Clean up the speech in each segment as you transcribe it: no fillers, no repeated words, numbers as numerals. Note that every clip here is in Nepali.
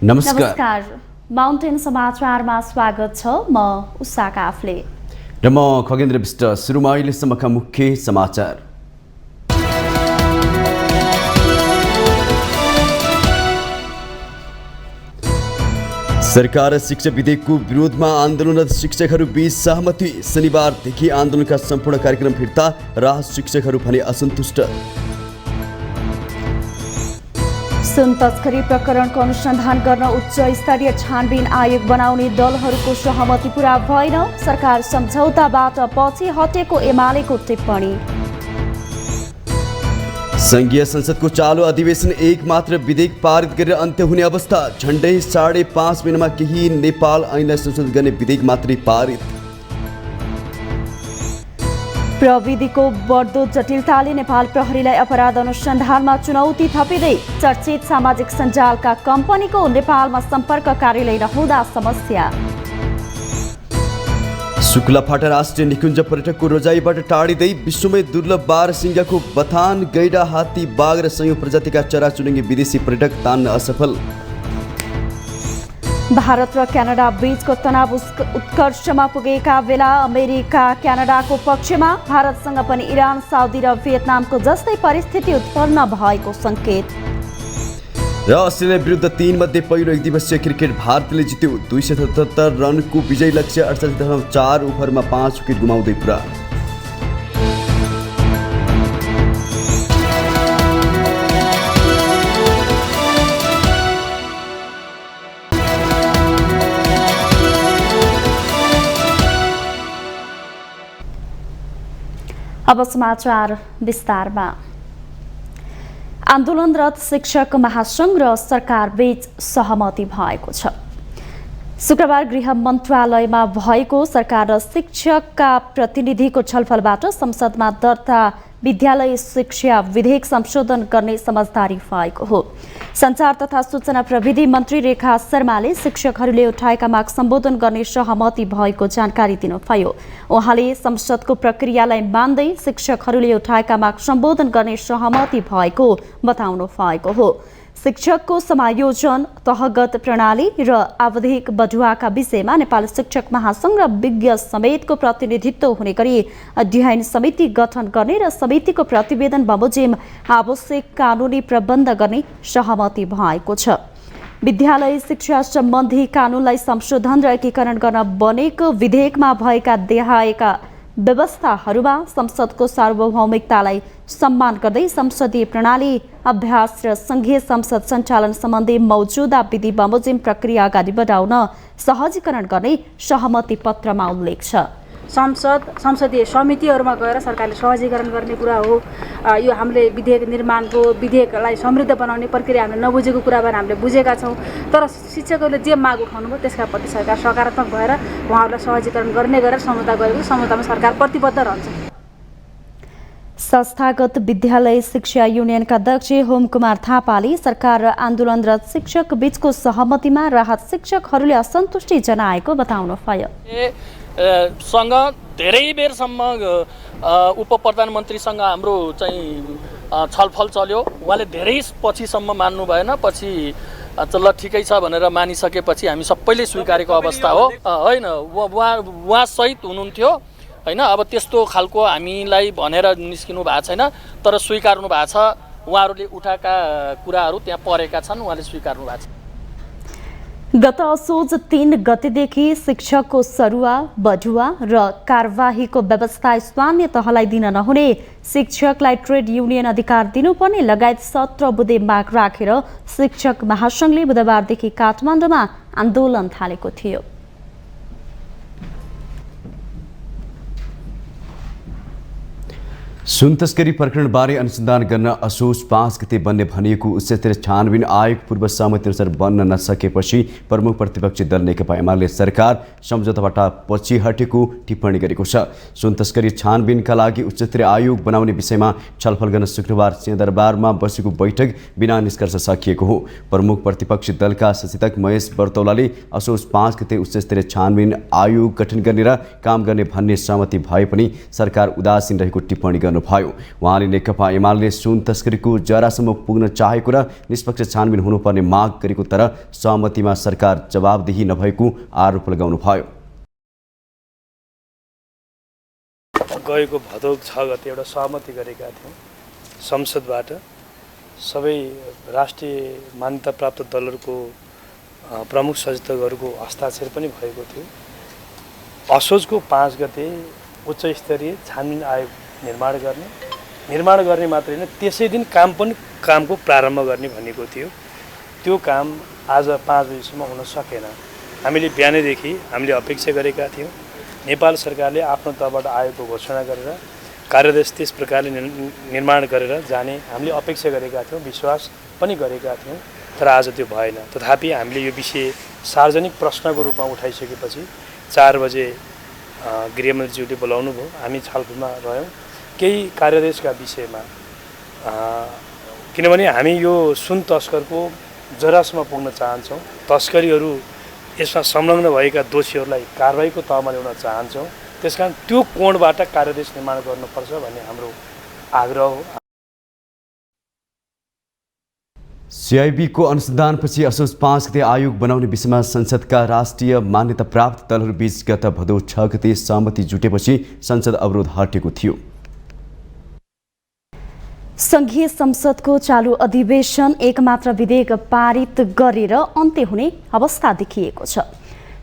नमस्कार माउन्टेन समाचारमा स्वागत छ। म उषा काफले र म खगेन्द्र विष्ट। सुरुमा अहिलेसम्मका मुख्य समाचार। सरकार शिक्षा विधेयकको विरोधमा आन्दोलनरत शिक्षकहरू बीच सहमति। शनिबारदेखि आन्दोलनका सम्पूर्ण कार्यक्रम फिर्ता। राहत शिक्षकहरू भने असन्तुष्ट। सुन तस्करी प्रकरणको अनुसन्धान गर्न उच्च स्तरीय छानबिन आयोग बनाउने दलहरूको सहमति पूरा भएन। सरकार सम्झौताबाट पछि हटेको एमालेको टिप्पणी। संघीय संसदको चालु अधिवेशन एक मात्र विधेयक पारित गरेर अन्त्य हुने अवस्था। झण्डै 5.5 महिनामा केही नेपाल ऐनलाई संशोधन गर्ने विधेयक मात्रै पारित। प्रविधिको बढ्दो जटिलताले नेपाल प्रहरीलाई अपराध अनुसन्धानमा चुनौती थपिँदै। चर्चित सामाजिक सञ्जालका कम्पनीको नेपालमा सम्पर्क कार्यालय नहुँदा समस्या। शुक्लाफाटा राष्ट्रिय निकुञ्ज पर्यटकको रोजाइबाट टाढिँदै विश्वमै दुर्लभ बारसिंगाको बथान। गैडा, हात्ती, बाघ र संयौं प्रजातिका चराचुरुङ्गी विदेशी पर्यटक तान्न असफल। भारत र क्यानाडा बीचको तनाव उत्कर्षमा पुगेका बेला अमेरिका क्यानाडाको पक्षमा। भारतसँग पनि इरान, साउदी र भियतनामको जस्तै परिस्थिति उत्पन्न भएको सङ्केत। र अस्ट्रेलिया विरुद्ध 3 मध्ये पहिलो एकदिवसीय क्रिकेट भारतले जित्यो। 277 रनको विजय लक्ष्य 48.4 ओभरमा 5 विकेट गुमाउँदै पुरा। अब समाचार विस्तारमा। आन्दोलनरत शिक्षक महासंघ र सरकार बीच सहमति भएको छ। शुक्रबार गृह मन्त्रालयमा भएको सरकार र शिक्षकका प्रतिनिधिको छलफलबाट संसदमा दर्ता विद्यालय शिक्षा विधेयक संशोधन गर्ने समझदारी भएको हो। सञ्चार तथा सूचना प्रविधि मन्त्री रेखा शर्माले शिक्षकहरूले उठाएका माग सम्बोधन गर्ने सहमति भएको जानकारी दिनुभयो। उहाँले संसदको प्रक्रियालाई मान्दै शिक्षकहरूले उठाएका माग सम्बोधन गर्ने सहमति भएको बताउनु भएको हो। शिक्षकको समायोजन, तहगत प्रणाली र आवधिक बढुवाका विषयमा नेपाल शिक्षक महासंघ र विज्ञ समेतको प्रतिनिधित्व हुने गरी अध्ययन समिति गठन गर्ने र समितिको प्रतिवेदन बमोजिम आवश्यक कानुनी प्रबन्ध गर्ने सहमति भएको छ। विद्यालय शिक्षा सम्बन्धी कानुनलाई संशोधन र एकीकरण गर्न बनेको विधेयकमा भएका देहाएका व्यवस्थाहरूमा संसदको सार्वभौमिकतालाई सम्मान गर्दै संसदीय प्रणाली, अभ्यास र संघीय संसद सञ्चालन सम्बन्धी मौजूदा विधि बमोजिम प्रक्रिया अगाडि बढाउन सहजीकरण गर्ने सहमति पत्रमा उल्लेख छ। संसदीय समितिहरूमा गएर सरकारले सहजीकरण गर्ने कुरा हो। यो हामीले विधेयकलाई समृद्ध बनाउने प्रक्रिया हामीले नबुझेको कुराबाट हामीले बुझेका छौँ। तर शिक्षकहरूले जे माग उठाउनु भयो त्यसका प्रति सरकार सकारात्मक भएर उहाँहरूलाई सहजीकरण गर्ने गरेर सम्झौता गरेको सम्झौतामा सरकार प्रतिबद्ध रहन्छ। संस्थागत विद्यालय शिक्षा युनियनका अध्यक्ष होम कुमार थापाले सरकार र आन्दोलनरत शिक्षक बीचको सहमतिमा राहत शिक्षकहरूले असन्तुष्टि जनाएको बताउनुभयो। सँग धेरै बेरसम्म उप प्रधानमन्त्रीसँग हाम्रो चाहिँ छलफल चल्यो। उहाँले धेरै पछिसम्म मान्नु भएन। पछि ल ठिकै छ भनेर मानिसकेपछि हामी सबैले स्वीकारेको अवस्था हो। होइन, उहाँ सहित हुनुहुन्थ्यो होइन। अब त्यस्तो खालको हामीलाई भनेर निस्किनु भएको छैन, तर स्वीकार्नु भएको छ। उहाँहरूले उठाएका कुराहरू त्यहाँ परेका छन्, उहाँले स्वीकार्नु भएको छ। गत असोज 3 गतेदेखि शिक्षकको सरुवा, बढुवा र कारबाहीको व्यवस्था स्थानीय तहलाई दिन नहुने, शिक्षकलाई ट्रेड युनियन अधिकार दिनुपर्ने लगायत 17 बुँदे माग राखेर शिक्षक महासंघले बुधबारदेखि काठमाडौँमा आन्दोलन थालेको थियो। सुन तस्करी प्रकरणबारे अनुसन्धान गर्न असोज 5 गते बन्ने भनिएको उच्चस्तरीय छानबिन आयोग पूर्व सहमति अनुसार बन्न नसकेपछि प्रमुख प्रतिपक्षी दल नेकपा एमाले सरकार सम्झौताबाट पछि हटेको टिप्पणी गरेको छ। सुन तस्करी छानबिनका लागि उच्चस्तरीय आयोग बनाउने विषयमा छलफल गर्न शुक्रबार सिंहदरबारमा बसेको बैठक बिना निष्कर्ष सकिएको हो। प्रमुख प्रतिपक्षी दलका सचेतक महेश बर्तौलाले असोज 5 गते उच्चस्तरीय छानबिन आयोग गठन गर्ने र काम गर्ने भन्ने सहमति भए पनि सरकार उदासीन रहेको टिप्पणी गर्नु गर्नुभयो। उहाँले नेकपा एमाले सुन तस्करीको जरासम्म पुग्न चाहेको र निष्पक्ष छानबिन हुनुपर्ने माग गरेको तर सहमतिमा सरकार जवाबदेही नभएको आरोप लगाउनुभयो। गएको भदौ 6 गते एउटा सहमति गरेका थियौँ संसदबाट सबै राष्ट्रिय मान्यता प्राप्त दलहरूको प्रमुख सचेतकहरूको हस्ताक्षर पनि भएको थियो। असोजको 5 गते उच्च स्तरीय छानबिन आयोग निर्माण गर्ने मात्रै होइन त्यसै दिन कामको प्रारम्भ गर्ने भनेको थियो। त्यो काम आज 5 बजीसम्म हुन सकेन। हामीले बिहानैदेखि हामीले अपेक्षा गरेका थियौँ नेपाल सरकारले आफ्नो तर्फबाट आयोगको घोषणा गरेर कार्यादेश त्यस प्रकारले निर्माण गरेर जाने हामीले अपेक्षा गरेका थियौँ, विश्वास पनि गरेका थियौँ, तर आज त्यो भएन। तथापि हामीले यो विषय सार्वजनिक प्रश्नको रूपमा उठाइसकेपछि 4 बजे गृहमन्त्रीज्यूले बोलाउनु भयो। हामी छलफलमा रह्यौँ केही कार्यादेशका विषयमा, किनभने हामी यो सुन तस्करको जरासम्म पुग्न चाहन्छौँ। तस्करीहरू यसमा संलग्न भएका दोषीहरूलाई कारबाहीको तहमा ल्याउन चाहन्छौँ। त्यसकारण त्यो कोणबाट कार्यादेश निर्माण गर्नुपर्छ भन्ने हाम्रो आग्रह हो। सिआइबीको अनुसन्धानपछि असोज 5 गते आयोग बनाउने विषयमा संसदका राष्ट्रिय मान्यता प्राप्त दलहरूबीच गत भदौ 6 गते सहमति जुटेपछि संसद अवरोध हटेको थियो। संघीय संसदको चालु अधिवेशन एकमात्र विधेयक पारित गरेर अन्त्य हुने अवस्था देखिएको छ।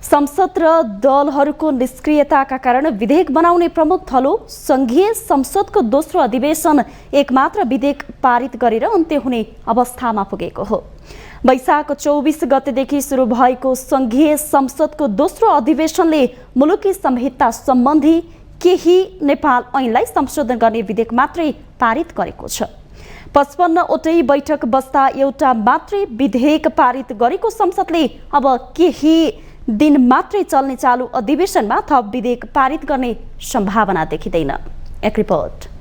संसद र दलहरूको निष्क्रियताका कारण विधेयक बनाउने प्रमुख थलो संघीय संसदको दोस्रो अधिवेशन एकमात्र विधेयक पारित गरेर अन्त्य हुने अवस्थामा पुगेको हो। वैशाख 24 गतेदेखि सुरु भएको संघीय संसदको दोस्रो अधिवेशनले मुलुकी संहिता सम्बन्धी केही नेपाल ऐनलाई संशोधन गर्ने विधेयक मात्रै पारित गरेको छ। 55 वटै बैठक बस्दा एउटा मात्रै विधेयक पारित गरेको संसदले अब केही दिन मात्रै चल्ने चालु अधिवेशनमा थप विधेयक पारित गर्ने सम्भावना देखिँदैन। एक रिपोर्ट।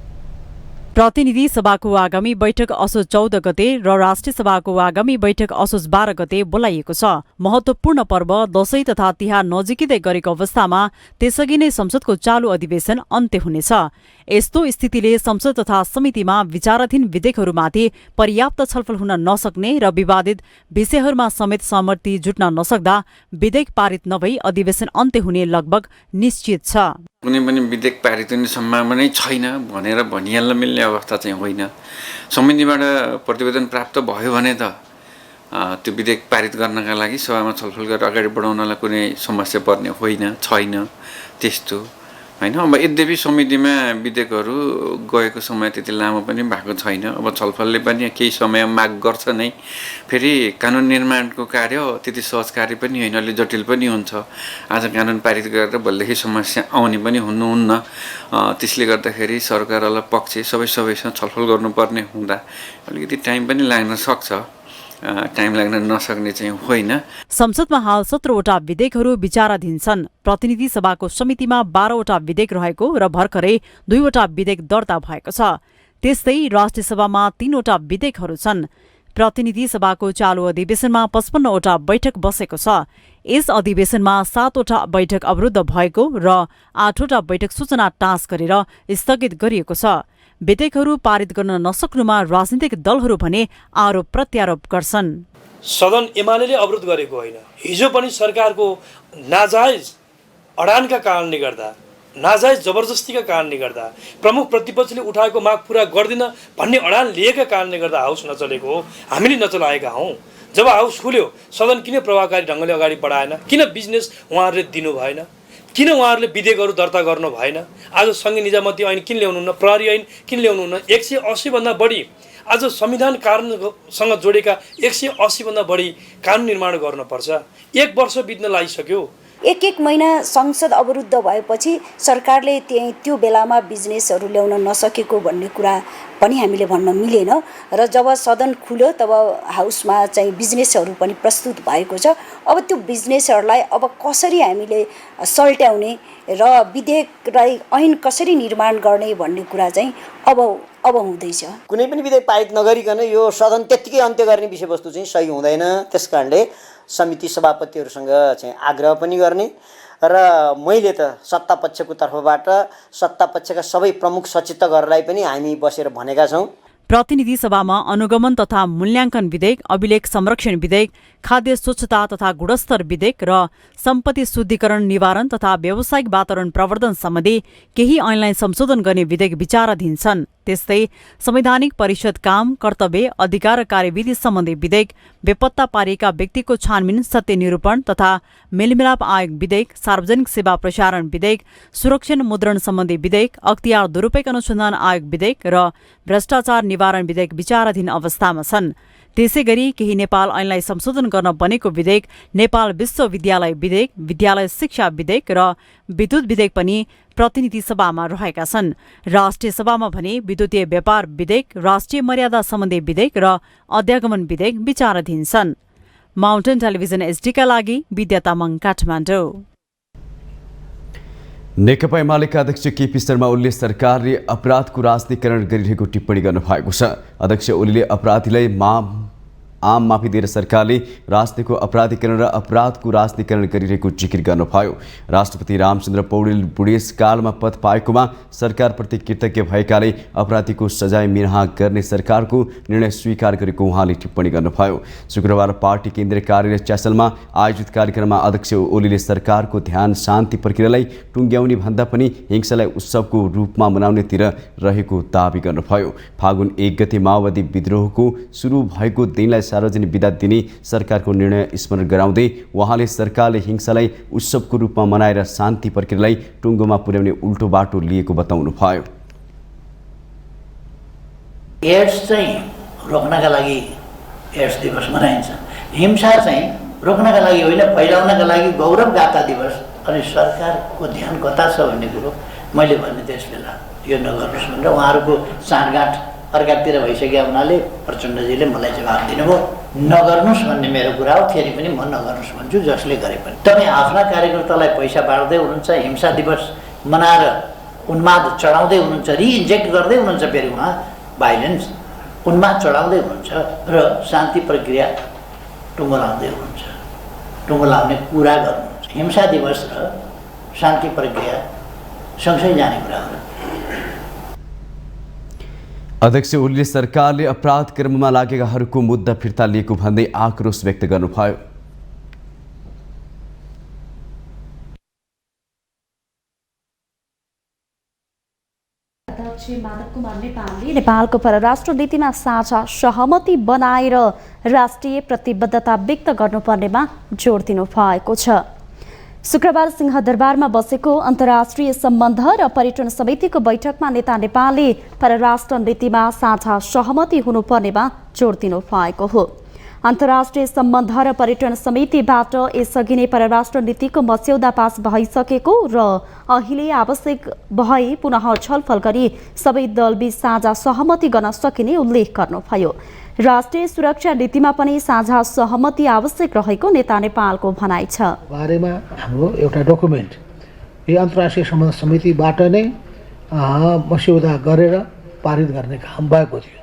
प्रतिनिधि सभाको आगामी बैठक असोज 14 गते र राष्ट्रिय सभाको आगामी बैठक असोज 12 गते बोलाइएको छ। महत्वपूर्ण पर्व दशैं तथा तिहार नजिकै गरेको अवस्थामा त्यसअघि नै संसदको चालु अधिवेशन अन्त्य हुनेछ। यस्तो स्थितिले संसद तथा समितिमा विचाराधीन विधेयकहरूमाथि पर्याप्त छलफल हुन नसक्ने र विवादित विषयहरूमा समेत सहमति जुट्न नसक्दा विधेयक पारित नभई अधिवेशन अन्त्य हुने लगभग निश्चित छ। कुनै पनि विधेयक पारित हुने सम्भावना छैन भनेर भनिहाल्न मिल्ने अवस्था चाहिँ होइन। समितिबाट प्रतिवेदन प्राप्त भयो भने त त्यो विधेयक पारित गर्नका लागि सभामा छलफल गरेर अगाडि बढाउनलाई कुनै समस्या पर्ने छैन त्यस्तो होइन। अब यद्यपि समितिमा विधेयकहरू गएको समय त्यति लामो पनि भएको छैन। अब छलफलले पनि केही समय माग गर्छ नै। फेरि कानुन निर्माणको कार्य त्यति सहज कार्य पनि होइन, अलि जटिल पनि हुन्छ। आज कानुन पारित गरेर भोलिदेखि समस्या आउने पनि हुनुहुन्न। त्यसले गर्दाखेरि सरकारवाला पक्ष सबैसँग छलफल गर्नुपर्ने हुँदा अलिकति टाइम पनि लाग्न सक्छ। टाइम लाग्न नसक्ने चाहिँ होइन। संसदमा हाल 17 वटा विधेयकहरू विचाराधीन छन्। प्रतिनिधि सभाको समितिमा 12 वटा विधेयक रहेको र भर्खरै 2 वटा विधेयक दर्ता भएको छ। त्यस्तै राष्ट्रिय सभामा 3 वटा विधेयकहरू छन्। प्रतिनिधि सभाको चालु अधिवेशनमा 55 वटा बैठक बसेको छ। यस अधिवेशनमा 7 वटा बैठक अवरुद्ध भएको र 8 वटा बैठक सूचना टाँस गरेर स्थगित गरिएको छ। विधेयकहरू पारित गर्न नसक्नुमा राजनीतिक दलहरू भने आरोप प्रत्यारोप गर्छन्। सदन एमाले अवरोध गरेको होइन। हिजो पनि सरकारको नाजायज अडानका कारणले गर्दा, नाजायज जबरजस्तीका कारणले गर्दा, प्रमुख प्रतिपक्षले उठाएको माग पूरा गर्दिन भन्ने अडान लिएका कारणले गर्दा हाउस नचलेको हो। हामीले नचलाएका हौँ। जब हाउस खुल्यो सदन किन प्रभावकारी ढङ्गले अगाडि बढाएन? किन बिजनेस उहाँहरूले दिनु भएन? किन उहाँहरूले विधेयकहरू दर्ता गर्नु भएन? आज संघीय निजामती ऐन किन ल्याउनुहुन्न? प्रहरी ऐन किन ल्याउनुहुन्न? 180 भन्दा बढी आज संविधान कानुनसँग जोडेका 180 भन्दा बढी कानुन निर्माण गर्नुपर्छ। 1 वर्ष बित्न लागिसक्यो। एक महिना संसद अवरुद्ध भएपछि सरकारले त्यो बेलामा बिजनेसहरू ल्याउन नसकेको भन्ने कुरा पनि हामीले भन्न मिलेन। र जब सदन खुल्यो तब हाउसमा चाहिँ बिजनेसहरू पनि प्रस्तुत भएको छ। अब त्यो बिजनेसहरूलाई अब कसरी हामीले सल्ट्याउने र विधेयकलाई ऐन कसरी निर्माण गर्ने भन्ने कुरा चाहिँ अब हुँदैछ। कुनै पनि विधेयक पारित नगरिकन यो सदन त्यत्तिकै अन्त्य गर्ने विषयवस्तु चाहिँ सही हुँदैन। त्यसकारणले समिति सभापतिहरूसँग चाहिँ आग्रह पनि गर्ने र मैले त सत्तापक्षको तर्फबाट सत्तापक्षका सबै प्रमुख सचेतकहरूलाई पनि हामी बसेर भनेका छौँ। प्रतिनिधि सभामा अनुगमन तथा मूल्याङ्कन विधेयक, अभिलेख संरक्षण विधेयक, खाद्य स्वच्छता तथा गुणस्तर विधेयक र सम्पत्ति शुद्धिकरण निवारण तथा व्यावसायिक वातावरण प्रवर्धन सम्बन्धी केही ऐनलाई संशोधन गर्ने विधेयक विचाराधीन छन्। त्यस्तै संवैधानिक परिषद काम, कर्तव्य, अधिकार र कार्यविधि सम्बन्धी विधेयक, बेपत्ता पारिएका व्यक्तिको छानबिन, सत्य निरूपण तथा मेलमिलाप आयोग विधेयक, सार्वजनिक सेवा प्रसारण विधेयक, सुरक्षण मुद्रण सम्बन्धी विधेयक, अख्तियार दुरुपयोग अनुसन्धान आयोग विधेयक र भ्रष्टाचार निवारण विधेयक विचाराधीन अवस्थामा छन्। त्यसैगरी केही नेपाल ऐनलाई संशोधन गर्न बनेको विधेयक, नेपाल विश्वविद्यालय विधेयक, विद्यालय शिक्षा विधेयक र विद्युत विधेयक पनि प्रतिनिधि सभामा रहेका छन्। राष्ट्रिय सभामा भने विद्युतीय व्यापार विधेयक, राष्ट्रिय मर्यादा सम्बन्धी विधेयक र अध्यागमन विधेयक विचाराधीन छन्। माउन्टेन टेलिभिजन एसडीका लागि विद्या तामाङ, काठमाडौँ। नेकपा एमालेका अध्यक्ष केपी शर्मा ओलीले सरकारले अपराधको राजनीतिकरण गरिरहेको टिप्पणी गर्नुभएको छ। अध्यक्ष ओलीले अपराधीलाई आम माफी दिएर सरकारले राजनीतिको अपराधीकरण र अपराधको राजनीतिकरण गरिरहेको जिकिर गर्नुभयो। राष्ट्रपति रामचन्द्र पौडेल बुढेसकालमा पद पाएकोमा सरकारप्रति कृतज्ञ भएकाले अपराधीको सजाय मिनाहा गर्ने सरकारको निर्णय स्वीकार गरेको उहाँले टिप्पणी गर्नुभयो। शुक्रबार पार्टी केन्द्रीय कार्यालय च्यासलमा आयोजित कार्यक्रममा अध्यक्ष ओलीले सरकारको ध्यान शान्ति प्रक्रियालाई टुङ्ग्याउने भन्दा पनि हिंसालाई उत्सवको रूपमा मनाउनेतिर रहेको दावी गर्नुभयो। फागुन 1 गते माओवादी विद्रोहको सुरु भएको दिनलाई सार्वजनिक बिदा दिने सरकारको निर्णय स्मरण गराउँदै उहाँले सरकारले हिंसालाई उत्सवको रूपमा मनाएर शान्ति प्रक्रियालाई टुङ्गोमा पुर्याउने उल्टो बाटो लिएको बताउनुभयो। एड्स चाहिँ रोक्नका लागि एड्स दिवस मनाइन्छ, हिंसा चाहिँ रोक्नका लागि होइन, फैलाउनका लागि गौरव गाथा दिवस। अनि सरकारको ध्यान कता छ भन्ने कुरो मैले भन्ने त्यस बेला यो नगर्नुहोस् भनेर उहाँहरूको साँठगाँठ अर्कातिर भइसक्यो हुनाले प्रचण्डजीले मलाई जवाब दिनुभयो। नगर्नुहोस् भन्ने मेरो कुरा हो, फेरि पनि म नगर्नुहोस् भन्छु, जसले गरे पनि। तपाईँ आफ्ना कार्यकर्तालाई पैसा बाँड्दै हुनुहुन्छ, हिंसा दिवस मनाएर उन्माद चढाउँदै हुनुहुन्छ, रिइन्जेक्ट गर्दै हुनुहुन्छ, फेरि उहाँ भाइलेन्स उन्माद चढाउँदै हुनुहुन्छ र शान्ति प्रक्रिया टुङ्गो लाउँदै हुनुहुन्छ, टुङ्गो लाउने कुरा गर्नुहुन्छ। हिंसा दिवस र शान्ति प्रक्रिया सँगसँगै जाने कुरा हो। अध्यक्ष ओलीले सरकारले अपराध कर्ममा लागेकाहरूको मुद्दा फिर्ता लिएको भन्दै आक्रोश व्यक्त गर्नुभयो। अध्यक्ष माधव कुमार नेपालले नेपालको परराष्ट्र नीतिमा साझा सहमति बनाएर राष्ट्रिय प्रतिबद्धता व्यक्त गर्नुपर्नेमा जोड दिनु भएको छ। शुक्रबार सिंहदरबारमा बसेको अन्तर्राष्ट्रिय सम्बन्ध र पर्यटन समितिको बैठकमा नेता नेपालले परराष्ट्र नीतिमा साझा सहमति हुनुपर्नेमा जोड दिनु भएको हो। अन्तर्राष्ट्रिय सम्बन्ध र पर्यटन समितिबाट यसअघि नै परराष्ट्र नीतिको मस्यौदा पास भइसकेको र अहिले आवश्यक भए पुनः छलफल गरी सबै दलबीच साझा सहमति गर्न सकिने उल्लेख गर्नुभयो। राष्ट्रिय सुरक्षा नीतिमा पनि साझा सहमति आवश्यक रहेको नेता नेपालको भनाइ छ। बारेमा हाम्रो एउटा डकुमेन्ट यो अन्तर्राष्ट्रिय सम्बन्ध समितिबाट नै मस्यौदा गरेर पारित गर्ने काम भएको थियो।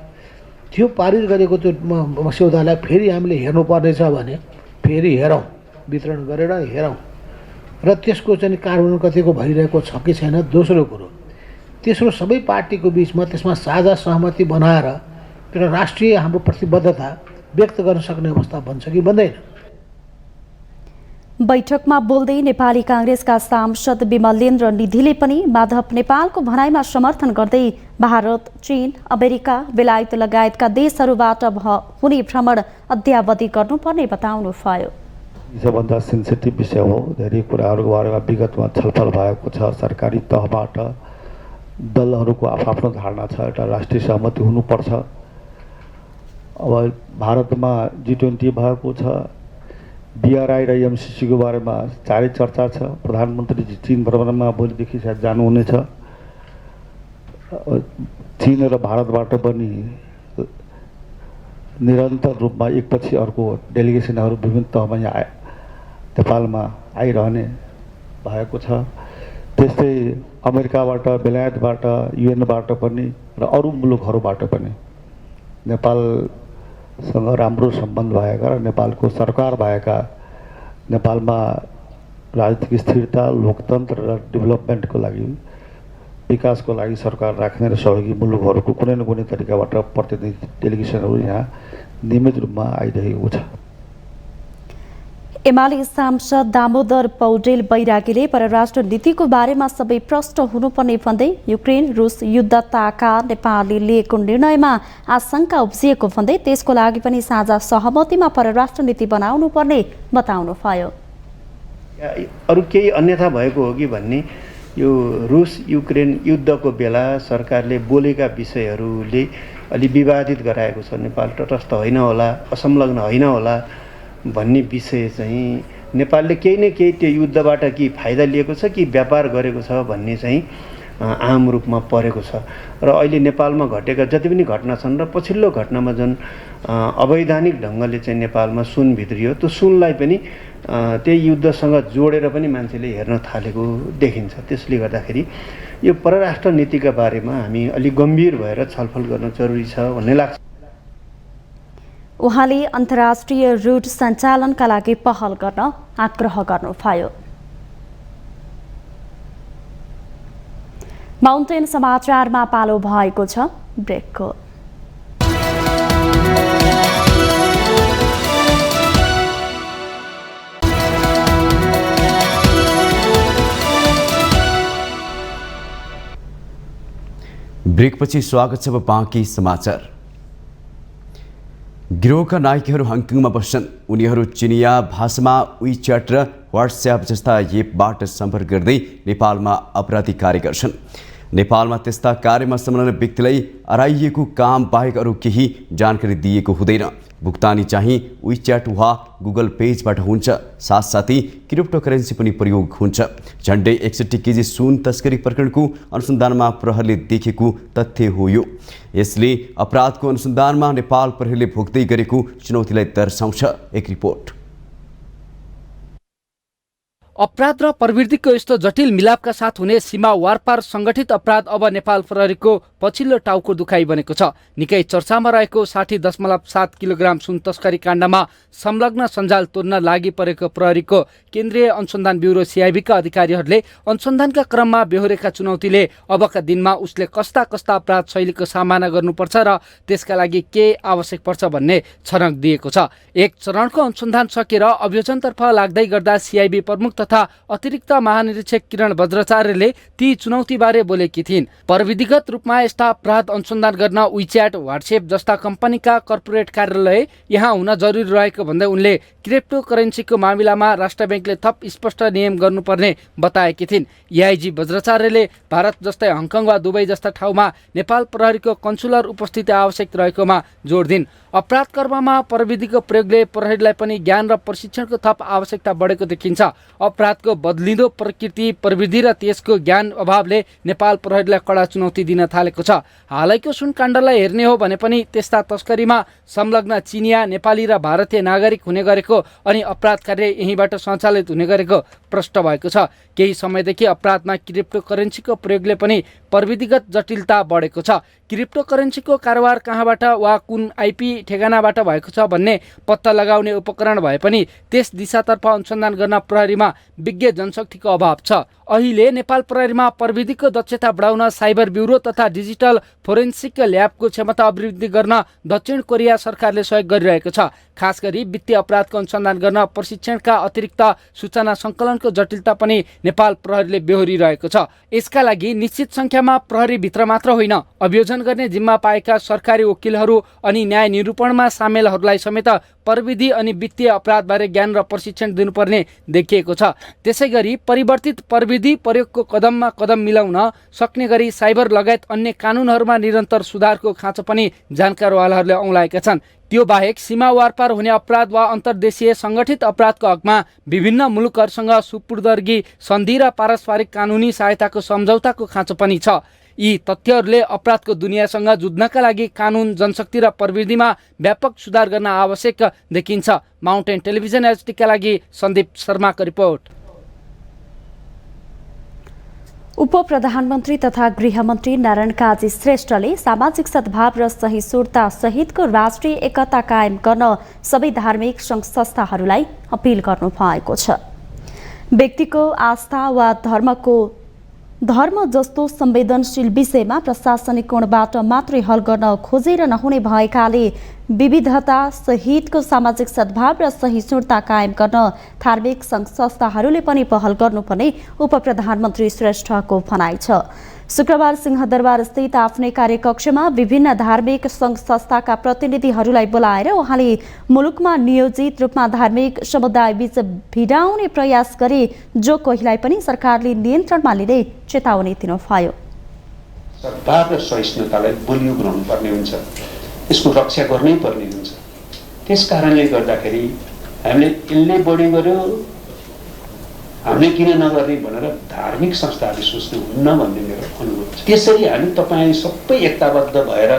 त्यो पारित गरेको त्यो मस्यौदालाई फेरि हामीले हेर्नुपर्नेछ भने फेरि हेरौँ, वितरण गरेर हेरौँ र त्यसको चाहिँ कार्यान्वयन कतिको भइरहेको छ कि छैन। दोस्रो कुरो, तेस्रो सबै पार्टीको बिचमा त्यसमा साझा सहमति बनाएर राष्ट्रिय हाम्रो प्रतिबद्धता व्यक्त गर्न सक्ने अवस्था बन्छ कि बन्दैन। बैठकमा बोल्दै नेपाली काङ्ग्रेसका सांसद विमलेन्द्र निधिले पनि माधव नेपालको भनाइमा समर्थन गर्दै भारत, चीन, अमेरिका, बेलायत लगायतका देशहरूबाट हुने भ्रमण अद्यावधि गर्नुपर्ने बताउनुभयो। सबभन्दा सेन्सिटिभ विषय हो। धेरै कुराहरूको बारेमा विगतमा छलफल भएको छ। सरकारी तहबाट दलहरूको आफ्नो धारणा छ, एउटा राष्ट्रिय सहमति हुनुपर्छ। अब भारतमा G20 भएको छ, BRI र MCC को बारेमा चारै चर्चा छ। प्रधानमन्त्री चीन भ्रमणमा भोलिदेखि सायद जानुहुनेछ। चीन र भारतबाट पनि निरन्तर रूपमा एकपछि अर्को डेलिगेसनहरू विभिन्न तहमा नेपालमा आइरहने भएको छ। त्यस्तै अमेरिकाबाट, बेलायतबाट, UN-बाट पनि र अरू मुलुकहरूबाट पनि नेपालसँग राम्रो सम्बन्ध भएका र नेपालको सरकार भएका, नेपालमा राजनीतिक स्थिरता, लोकतन्त्र र डेभलपमेन्टको लागि, विकासको लागि सरकार राख्ने र सहयोगी मुलुकहरूको कुनै न कुनै तरिकाबाट प्रतिनिधि डेलिगेसनहरू यहाँ नियमित रूपमा आइरहेको छ। एमाले सांसद दामोदर पौडेल बैरागीले परराष्ट्र नीतिको बारेमा सबै प्रश्न हुनुपर्ने भन्दै युक्रेन रुस युद्ध ताका नेपालले लिएको निर्णयमा आशंका उब्जिएको भन्दै त्यसको लागि पनि साझा सहमतिमा परराष्ट्र नीति बनाउनु पर्ने बताउनुभयो। अरू केही अन्यथा भएको हो कि भन्ने यो रुस युक्रेन युद्धको बेला सरकारले बोलेका विषयहरूले अलि विवादित गराएको छ। नेपाल तटस्थ होइन होला, असंलग्न होइन होला भन्ने विषय चाहिँ नेपालले केही न केही त्यो युद्धबाट कि फाइदा लिएको छ कि व्यापार गरेको छ भन्ने चाहिँ आम रूपमा परेको छ। र अहिले नेपालमा घटेका जति पनि घटना छन् र पछिल्लो घटनामा जुन अवैधानिक ढङ्गले चाहिँ नेपालमा सुन भित्रियो, त्यो सुनलाई पनि त्यही युद्धसँग जोडेर पनि मान्छेले हेर्न थालेको देखिन्छ। त्यसले गर्दाखेरि यो परराष्ट्र नीतिका बारेमा हामी अलि गम्भीर भएर छलफल गर्न जरुरी छ भन्ने लाग्छ। उहाँले अन्तर्राष्ट्रिय रूट सञ्चालनका लागि पहल गर्न आग्रह गर्नुभयो। माउन्टेन समाचारमा पालो भएको छ ब्रेकको। ब्रेकपछि स्वागत छ बाँकी समाचार। गिरोहका नायकहरू हङकङमा बस्छन्। उनीहरू चिनिया भाषामा WeChat र WhatsApp जस्ता एपबाट सम्पर्क गर्दै नेपालमा अपराधी कार्य गर्छन्। नेपालमा त्यस्ता कार्यमा संलग्न व्यक्तिलाई अराइएको काम बाहेक अरू केही जानकारी दिएको हुँदैन। भुक्तानी चाहिँ WeChat वा गुगल पेजबाट हुन्छ। साथसाथै क्रिप्टोकरेन्सी पनि प्रयोग हुन्छ। झन्डै 61 केजी सुन तस्करी प्रकरणको अनुसन्धानमा प्रहरीले देखेको तथ्य हो यो। यसले अपराधको अनुसन्धानमा नेपाल प्रहरीले भोग्दै गरेको चुनौतीलाई दर्शाउँछ। एक रिपोर्ट। अपराध र प्रवृत्तिको यस्तो जटिल मिलापका साथ हुने सीमा वारपार संगठित अपराध अब नेपाल प्रहरीको पछिल्लो टाउको दुखाइ बनेको छ। निकै चर्चामा रहेको 60.7 किलोग्राम सुन तस्करी काण्डमा संलग्न सञ्जाल तोड्न लागि परेको प्रहरीको केन्द्रीय अनुसन्धान ब्युरो CIB का अधिकारीहरूले अनुसन्धानका क्रममा बेहोरेका चुनौतीले अबका दिनमा उसले कस्ता कस्ता अपराध शैलीको सामना गर्नुपर्छ र त्यसका लागि के आवश्यक पर्छ भन्ने छनक दिएको छ। एक चरणको अनुसन्धान सकेर अभियोजनतर्फ लाग्दै गर्दा CIB प्रमुख तथा अतिरिक्त महानिरीक्षक किरण बज्राचार्यले ती चुनौतीबारे बोलेकी थिइन्। प्रविधिगत रूपमा यस्ता अपराध अनुसन्धान गर्न WeChat, WhatsApp जस्ता कम्पनीका कर्पोरेट कार्यालय यहाँ हुन जरुरी रहेको भन्दै उनले क्रिप्टो करेन्सीको मामिलामा राष्ट्र ब्याङ्कले थप स्पष्ट नियम गर्नुपर्ने बताएकी थिइन्। AIG बज्राचार्यले भारत जस्तै हङकङ वा दुबई जस्ता ठाउँमा नेपाल प्रहरीको कन्सुलर उपस्थिति आवश्यक रहेकोमा जोड दिइन्। अपराध कर्ममा प्रविधिको प्रयोगले प्रहरीलाई पनि ज्ञान र प्रशिक्षणको थप आवश्यकता बढेको देखिन्छ। अपराधको बदलिँदो प्रकृति, प्रविधि र त्यसको ज्ञान अभावले नेपाल प्रहरीलाई कडा चुनौती दिन थालेको छ। हालैको सुन काण्डलाई हेर्ने हो भने पनि त्यस्ता तस्करीमा संलग्न चिनिया, नेपाली र भारतीय नागरिक हुने गरेको अनि अपराध कार्य यहीँबाट सञ्चालित हुने गरेको प्रष्ट भएको छ। केही समयदेखि अपराधमा क्रिप्टो करेन्सीको प्रयोगले पनि प्रविधिगत जटिलता बढेको छ। क्रिप्टो करेन्सीको कारोबार कहाँबाट वा कुन IP ठेगानाबाट भएको छ भन्ने पत्ता लगाउने उपकरण भए पनि त्यस दिशातर्फ अनुसन्धान गर्न प्रहरीमा विज्ञ जनशक्तिको अभाव छ। अहिले नेपाल प्रहरीमा प्रविधिको दक्षता बढाउन साइबर ब्युरो तथा डिजिटल फोरेन्सिक ल्याबको क्षमता अभिवृद्धि गर्न दक्षिण कोरिया सरकारले सहयोग गरिरहेको छ। खास गरी वित्तीय अपराधको अनुसन्धान गर्न प्रशिक्षणका अतिरिक्त सूचना सङ्कलनको जटिलता पनि नेपाल प्रहरीले बेहोरिरहेको छ। यसका लागि निश्चित सङ्ख्यामा प्रहरीभित्र मात्र होइन, अभियोजन गर्ने जिम्मा पाएका सरकारी वकिलहरू अनि न्याय निरूपणमा सामेलहरूलाई समेत प्रविधि अनि वित्तीय अपराधबारे ज्ञान र प्रशिक्षण दिनुपर्ने देखिएको छ। त्यसैगरी परिवर्तित प्रविधि प्रयोगको कदममा कदम मिलाउन सक्ने गरी साइबर लगायत अन्य कानुनहरूमा निरन्तर सुधारको खाँचो पनि जानकारवालाहरूले औँलाएका छन्। त्यो बाहेक सीमा वारपार हुने अपराध वा अन्तर्देशीय सङ्गठित अपराधको हकमा विभिन्न मुलुकहरूसँग सुपुर्दगी सन्धि र पारस्परिक कानुनी सहायताको सम्झौताको खाँचो पनि छ। यी तथ्यहरूले अपराधको दुनियाँसँग जुझ्नका लागि कानुन, जनशक्ति र प्रविधिमा व्यापक सुधार गर्न आवश्यक देखिन्छ। माउन्टेन टेलिभिजन HD का लागि सन्दीप शर्माको रिपोर्ट। उपप्रधानमन्त्री तथा गृहमन्त्री नारायण काजी श्रेष्ठले सामाजिक सद्भाव र सहिष्णुता सहितको राष्ट्रिय एकता कायम गर्न सबै धार्मिक सङ्घ संस्थाहरूलाई अपिल गर्नु भएको छ। व्यक्तिको आस्था वा धर्म जस्तो संवेदनशील विषयमा प्रशासनिक कोणबाट मात्रै हल गर्न खोजेर नहुने भएकाले विविधता सहितको सामाजिक सद्भाव र सहिष्णुता कायम गर्न धार्मिक सङ्घ संस्थाहरूले पनि पहल गर्नुपर्ने उपप्रधानमन्त्री श्रेष्ठको भनाइ छ। शुक्रबार सिंहदरबार स्थित आफ्नै कार्यकक्षमा विभिन्न धार्मिक सङ्घ संस्थाका प्रतिनिधिहरूलाई बोलाएर उहाँले मुलुकमा नियोजित रूपमा धार्मिक समुदाय बीच भिडाउने प्रयास गरे जो कोहीलाई पनि सरकारले नियन्त्रणमा लिने चेतावनी दिनुभयो। सद्भाव र सहिष्णुतालाई बलियो बनाउनु पर्ने हुन्छ, यसको रक्षा गर्नै पर्ने हुन्छ। त्यस कारणले गर्दाखेरि हामीले यसले बढी गर्यो हामीले किन नगर्ने भनेर धार्मिक संस्थाहरूले सोच्नु हुन्न भन्ने मेरो अनुभव छ। त्यसरी हामी तपाईँ सबै एकताबद्ध भएर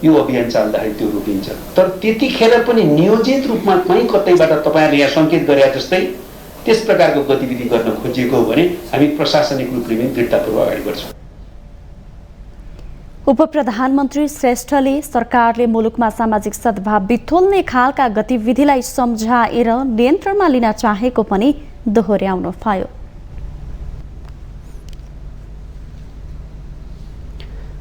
यो अभियान चाल्दाखेरि त्यो रोकिन्छ। तर त्यतिखेर पनि नियोजित रूपमा कहीँ कतैबाट तपाईँहरूले यहाँ सङ्केत गरे जस्तै त्यस प्रकारको गतिविधि गर्न खोजिएको हो भने हामी प्रशासनिक रूपले पनि दृढतापूर्वक अगाडि बढ्छौँ। उपप्रधानमन्त्री श्रेष्ठले सरकारले मुलुकमा सामाजिक सद्भाव बिथोल्ने खालका गतिविधिलाई सम्झाएर नियन्त्रणमा लिन चाहेको पनि दोहोर्याउनुभयो।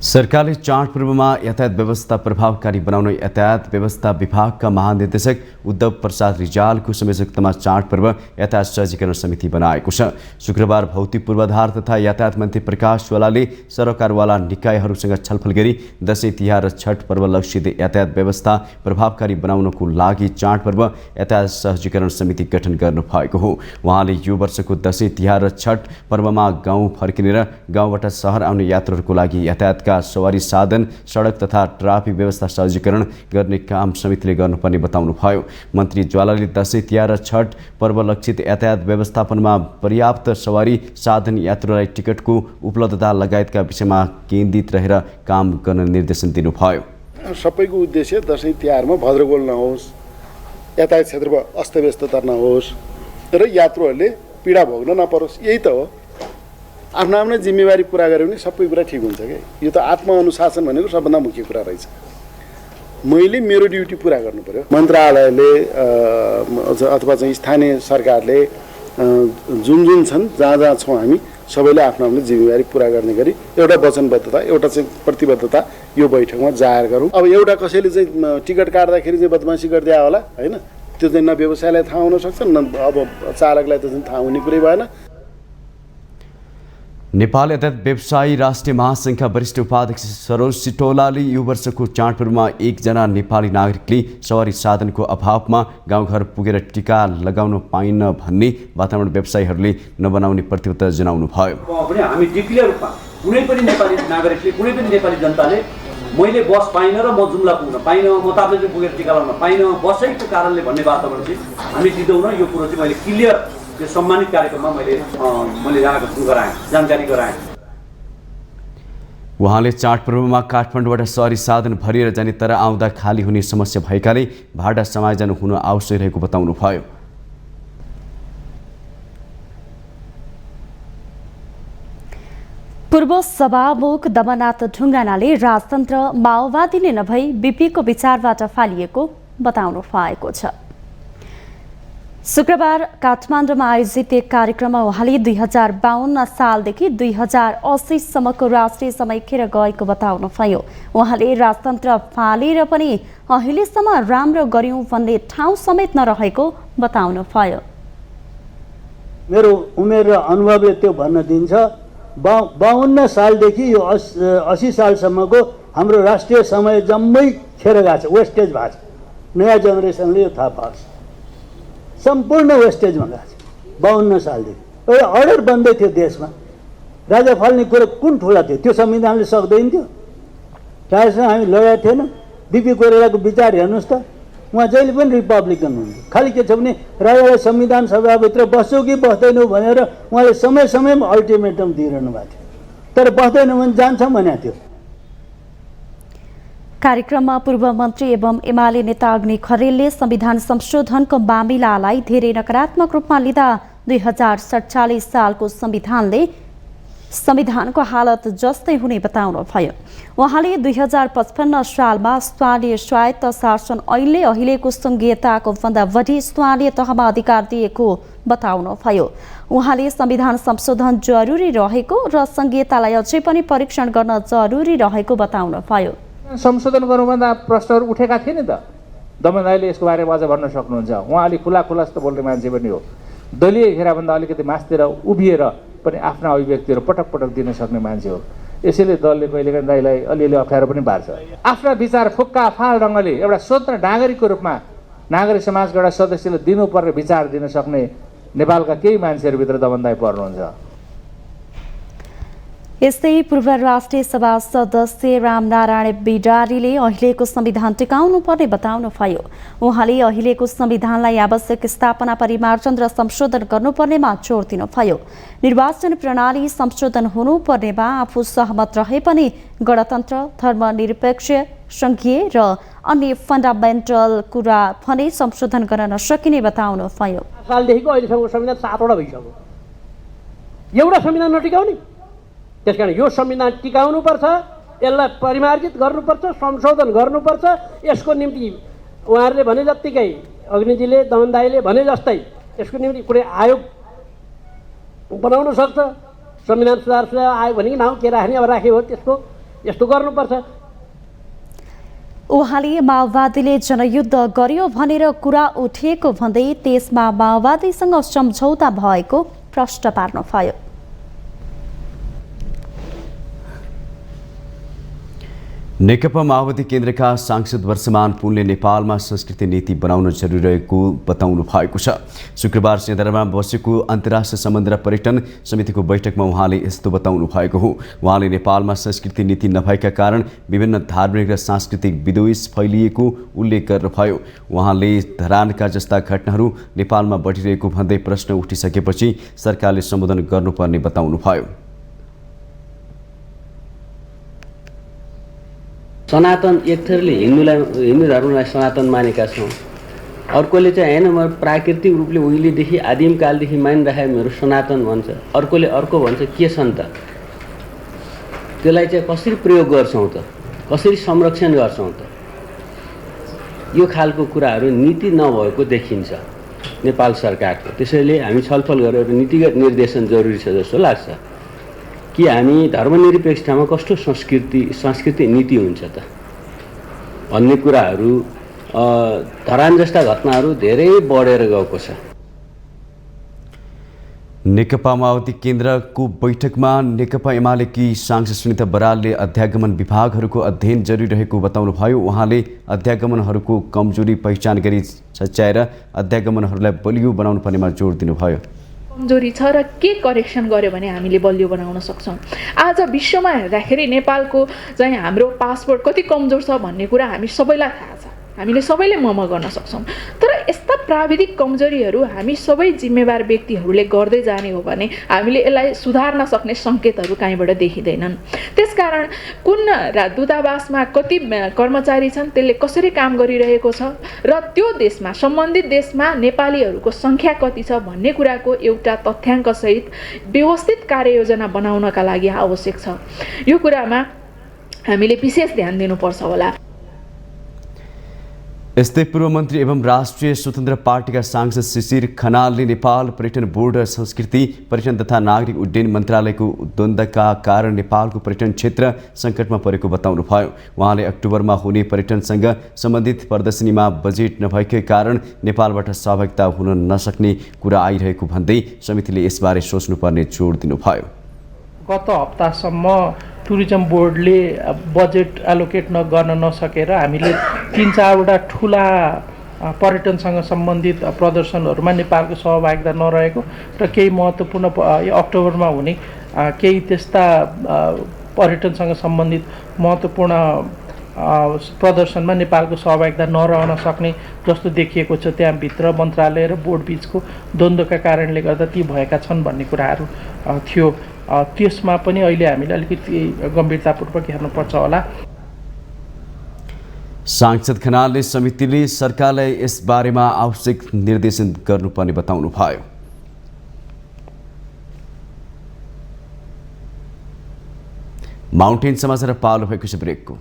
सरकारले चाडपर्वमा यातायात व्यवस्था प्रभावकारी बनाउन यातायात व्यवस्था विभागका महानिर्देशक उद्धव प्रसाद रिजालको संयोजकतामा चाडपर्व यातायात सहजीकरण समिति बनाएको छ। शुक्रबार भौतिक पूर्वाधार तथा यातायात मन्त्री प्रकाश ज्वालाले सरकारवाला निकायहरूसँग छलफल गरी दशैं तिहार र छठ पर्व लक्षित यातायात व्यवस्था प्रभावकारी बनाउनको लागि चाडपर्व यातायात सहजीकरण समिति गठन गर्नुभएको हो। उहाँले यो वर्षको दशैं तिहार र छठ पर्वमा गाउँ फर्किने र गाउँबाट सहर आउने यात्रुहरूको लागि यातायात सवारी साधन सडक तथा ट्राफिक व्यवस्था सहजीकरण गर्ने काम समितिले गर्नुपर्ने बताउनुभयो। मन्त्री ज्वालाले दशैं तिहार र छठ पर्व लक्षित यातायात व्यवस्थापनमा पर्याप्त सवारी साधन यात्रुलाई टिकटको उपलब्धता लगायतका विषयमा केन्द्रित रहेर काम गर्न निर्देशन दिनुभयो। सबैको उद्देश्य दशैं तिहारमा भद्रगोल नहोस्, यातायात क्षेत्रमा अस्तव्यस्तता नहोस् र यात्रुहरूले पीडा भोग्न नपरोस्, यही त हो। आफ्नो आफ्नो जिम्मेवारी पुरा गर्यो भने सबै कुरा ठिक हुन्छ क्या। यो त आत्मअनुशासन भनेको सबभन्दा मुख्य कुरा रहेछ। मैले मेरो ड्युटी पुरा गर्नु पर्यो। मन्त्रालयले अथवा चाहिँ स्थानीय सरकारले जुन छन् जहाँ जहाँ छौँ हामी सबैले आफ्नो आफ्नो जिम्मेवारी पुरा गर्ने गरी एउटा वचनबद्धता, एउटा चाहिँ प्रतिबद्धता यो बैठकमा जाहेर गरौँ। अब एउटा कसैले चाहिँ टिकट काट्दाखेरि चाहिँ बदमासी गरिदिया होला होइन, त्यो चाहिँ न व्यवसायलाई थाहा हुनसक्छ न अब चालकलाई त चाहिँ थाहा हुने कुरै भएन। नेपाल यातायात व्यवसायी राष्ट्रिय महासङ्घका वरिष्ठ उपाध्यक्ष सरोज सिटौलाले यो वर्षको चाडपर्वमा एकजना नेपाली नागरिकले सवारी साधनको अभावमा गाउँघर पुगेर टिका लगाउन पाइन्न भन्ने वातावरण व्यवसायीहरूले नबनाउने प्रतिबद्धता जनाउनु भयो। हामी डिक्लियर रूपमा कुनै पनि नेपाली नागरिकले, कुनै पनि नेपाली जनताले मैले बस पाइनँ र म जुम्ला पुग्न पाइनँ, म ताप्लेजुङ पुगेर टिका लगाउन पाइनँ बसैको कारणले भन्ने वातावरण चाहिँ हामी दिँदैनौँ। यो कुरो चाहिँ मैले क्लियर यो सम्मानित कार्यक्रममा मैले जानकारी गराएँ। उहाँले चाडपर्वमा काठमाडौँबाट सवारी साधन भरिएर जाने तर आउँदा खाली हुने समस्या भएकाले भाडा समायोजन हुन आवश्यक रहेको बताउनुभयो। पूर्व सभामुख दमनाथ ढुङ्गानाले राजतन्त्र माओवादीले नभई बीपीको विचारबाट फालिएको बताउनु भएको छ। शुक्रबार काठमाडौँमा आयोजित एक कार्यक्रममा उहाँले 2052 सालदेखि 2080 सम्मको राष्ट्रिय समय खेर गएको बताउनुभयो। उहाँले राजतन्त्र फालेर पनि अहिलेसम्म राम्रो गर्यौं भन्ने ठाउँ समेत नरहेको बताउनुभयो। मेरो उमेर र अनुभवले त्यो भन्न दिन्छ। 52 सालदेखि यो 80 सालसम्मको हाम्रो राष्ट्रिय समय जम्मै खेर गएको छ, वेस्टेज भएको छ। नयाँ जेनेरेसनले यो थाहा पाउँछ, सम्पूर्ण वेस्टेजमा गएको छ। 52 सालदेखि एउटा अर्डर बन्दै थियो देशमा, राजा फाल्ने कुरो कुन ठुला थियो, त्यो संविधानले सक्दैन थियो। राजासँग हामी लडेको थिएन। बिपी कोइरालाको विचार हेर्नुहोस् त, उहाँ जहिले पनि रिपब्लिकन हुनुहुन्थ्यो। खालि के छ भने राजालाई संविधान सभाभित्र बस्छौ कि बस्दैनौ भनेर उहाँले समय समयमा अल्टिमेटम दिइरहनु भएको थियो, तर बस्दैनौ भने जान्छौँ भनेको थियो। कार्यक्रममा पूर्व मन्त्री एवं एमाले नेता अग्नि खरेलले संविधान संशोधनको मामिलालाई धेरै नकारात्मक रूपमा लिँदा 2047 सालको संविधानको हालत जस्तै हुने बताउनुभयो। उहाँले 2055 सालमा स्थानीय स्वायत्त शासन ऐनले अहिलेको संघीयताको भन्दा बढी स्थानीय तहमा अधिकार दिएको बताउनुभयो। उहाँले संविधान संशोधन जरुरी रहेको र संघीयतालाई अझै पनि परीक्षण गर्न जरुरी रहेको बताउनुभयो। संशोधन गर्नुभन्दा प्रश्नहरू उठेका थिए नि त। दमन दाइले यसको बारेमा अझ भन्न सक्नुहुन्छ। उहाँ अलिक खुलास्त बोल्ने मान्छे पनि हो। दलीय घेराभन्दा अलिकति मासतिर उभिएर पनि आफ्ना अभिव्यक्तिहरू पटक पटक दिन सक्ने मान्छे हो। यसैले दलले कहिलेकाहीँ दाइलाई अलिअलि अप्ठ्यारो पनि पार्छ। आफ्ना विचार फुक्का फाल ढङ्गले एउटा स्वतन्त्र नागरिकको रूपमा नागरिक समाजको एउटा सदस्यले दिनुपर्ने विचार दिन सक्ने नेपालका केही मान्छेहरूभित्र दमन दाइ पर्नुहुन्छ। यस्तै पूर्व राष्ट्रिय सभा सदस्य रामनारायण बिडारीले अहिलेको संविधान टिकाउनु पर्ने बताउनुभयो। उहाँले अहिलेको संविधानलाई आवश्यक स्थापना परिमार्जन र संशोधन गर्नुपर्नेमा जोड दिनुभयो। निर्वाचन प्रणाली संशोधन हुनुपर्नेमा आफू सहमत रहे पनि गणतन्त्र, धर्मनिरपेक्ष, संघीय र अन्य फन्डामेन्टल कुरा भने संशोधन गर्न नसकिने बताउनुभयो। सालदेखिको अहिलेसम्म संविधान 7 वटा भइसक्यो। एउटा संविधान नटिकाउने, त्यसकारण यो संविधान टिकाउनुपर्छ, यसलाई परिमार्जित गर्नुपर्छ, संशोधन गर्नुपर्छ। यसको निम्ति उहाँहरूले भने जत्तिकै, अग्निजीले दमन दाइले भने जस्तै यसको निम्ति कुनै आयोग बनाउन सक्छ। संविधान सुधार आयोग भने नाउँ के राख्ने, अब राख्यो हो त्यसको यस्तो गर्नुपर्छ। उहाँले माओवादीले जनयुद्ध गर्यो भनेर कुरा उठेको भन्दै त्यसमा माओवादीसँग सम्झौता भएको प्रश्न पार्नुभयो। नेकपा माओवादी केन्द्रका सांसद वर्षमान पुनले नेपालमा संस्कृति नीति बनाउन जरुरी रहेको बताउनु भएको छ। शुक्रबार सिंहदरबारमा बसेको अन्तर्राष्ट्रिय सम्बन्ध र पर्यटन समितिको बैठकमा उहाँले यस्तो बताउनु भएको हो। उहाँले नेपालमा संस्कृति नीति नभएका कारण विभिन्न धार्मिक र सांस्कृतिक विद्वेष फैलिएको उल्लेख गर्नुभयो। उहाँले धरानका जस्ता घटनाहरू नेपालमा बढिरहेको भन्दै प्रश्न उठिसकेपछि सरकारले सम्बोधन गर्नुपर्ने बताउनुभयो। सनातन एक थरले हिन्दू धर्मलाई सनातन मानेका छौँ, अर्कोले चाहिँ हैन म प्राकृतिक रूपले उहिलेदेखि आदिमकालदेखि मानिराखेको मेरो सनातन भन्छ, अर्कोले अर्को भन्छ। के छन् त? त्यसलाई चाहिँ कसरी प्रयोग गर्छौँ त, कसरी संरक्षण गर्छौँ त? यो खालको कुराहरू नीति नभएको देखिन्छ नेपाल सरकारको। त्यसैले हामी छलफल गरेर नीतिगत निर्देशन जरुरी छ जस्तो लाग्छ कि हामी धर्मनिरपेक्षतामा कस्तो सांस्कृतिक नीति हुन्छ त भन्ने कुराहरू धरान जस्ता घटनाहरू धेरै बढेर गएको छ। नेकपा माओवादी केन्द्रको बैठकमा नेकपा एमालेकी सांसद सुनिता बरालले अध्यागमन विभागहरूको अध्ययन जरुरी रहेको बताउनुभयो। उहाँले अध्यागमनहरूको कमजोरी पहिचान गरी सच्याएर अध्यागमनहरूलाई बलियो बनाउनु पर्नेमा जोड दिनुभयो। कमजोरी छ र के करेक्सन गर्यो भने हामीले बलियो बनाउन सक्छौँ। आज विश्वमा हेर्दाखेरि नेपालको चाहिँ हाम्रो पासपोर्ट कति कमजोर छ भन्ने कुरा हामी सबैलाई थाहा छ, हामीले सबैले मम गर्न सक्छौँ। तर यस्ता प्राविधिक कमजोरीहरू हामी सबै जिम्मेवार व्यक्तिहरूले गर्दै जाने हो भने हामीले यसलाई सुधार्न सक्ने सङ्केतहरू कहीँबाट देखिँदैनन्। त्यसकारण कुन दूतावासमा कति कर्मचारी छन्, त्यसले कसरी काम गरिरहेको छ र त्यो देशमा सम्बन्धित देशमा नेपालीहरूको सङ्ख्या कति छ भन्ने कुराको एउटा तथ्याङ्कसहित व्यवस्थित कार्ययोजना बनाउनका लागि आवश्यक छ। यो कुरामा हामीले विशेष ध्यान दिनुपर्छ होला। यस्तै पूर्व मन्त्री एवं राष्ट्रिय स्वतन्त्र पार्टीका सांसद शिशिर खनालले नेपाल पर्यटन बोर्ड र संस्कृति पर्यटन तथा नागरिक उड्डयन मन्त्रालयको द्वन्द्वका कारण नेपालको पर्यटन क्षेत्र सङ्कटमा परेको बताउनुभयो। उहाँले अक्टोबरमा हुने पर्यटनसँग सम्बन्धित प्रदर्शनीमा बजेट नभएकै कारण नेपालबाट सहभागिता हुन नसक्ने कुरा आइरहेको भन्दै समितिले यसबारे सोच्नुपर्ने जोड दिनुभयो। गत हप्तासम्म टुरिज्म बोर्डले बजेट एलोकेट गर्न नसकेर हामीले 3-4वटा ठुला पर्यटनसँग सम्बन्धित प्रदर्शनहरूमा नेपालको सहभागिता नरहेको र केही महत्त्वपूर्ण अक्टोबरमा हुने केही त्यस्ता पर्यटनसँग सम्बन्धित महत्त्वपूर्ण प्रदर्शनमा नेपालको सहभागिता नरहन सक्ने जस्तो देखिएको छ। त्यहाँभित्र मन्त्रालय र बोर्ड बीचको द्वन्द्वका कारणले गर्दा ती भएका छन् भन्ने कुराहरू थियो। त्यसमा पनि अहिले हामीले अलिकति गम्भीरतापूर्वक हेर्नुपर्छ होला। सांसद खनालले समितिले सरकारलाई यस बारेमा आवश्यक निर्देशन गर्नुपर्ने बताउनुभयो। माउन्टेन समाचार पालो भएको छ ब्रेकको।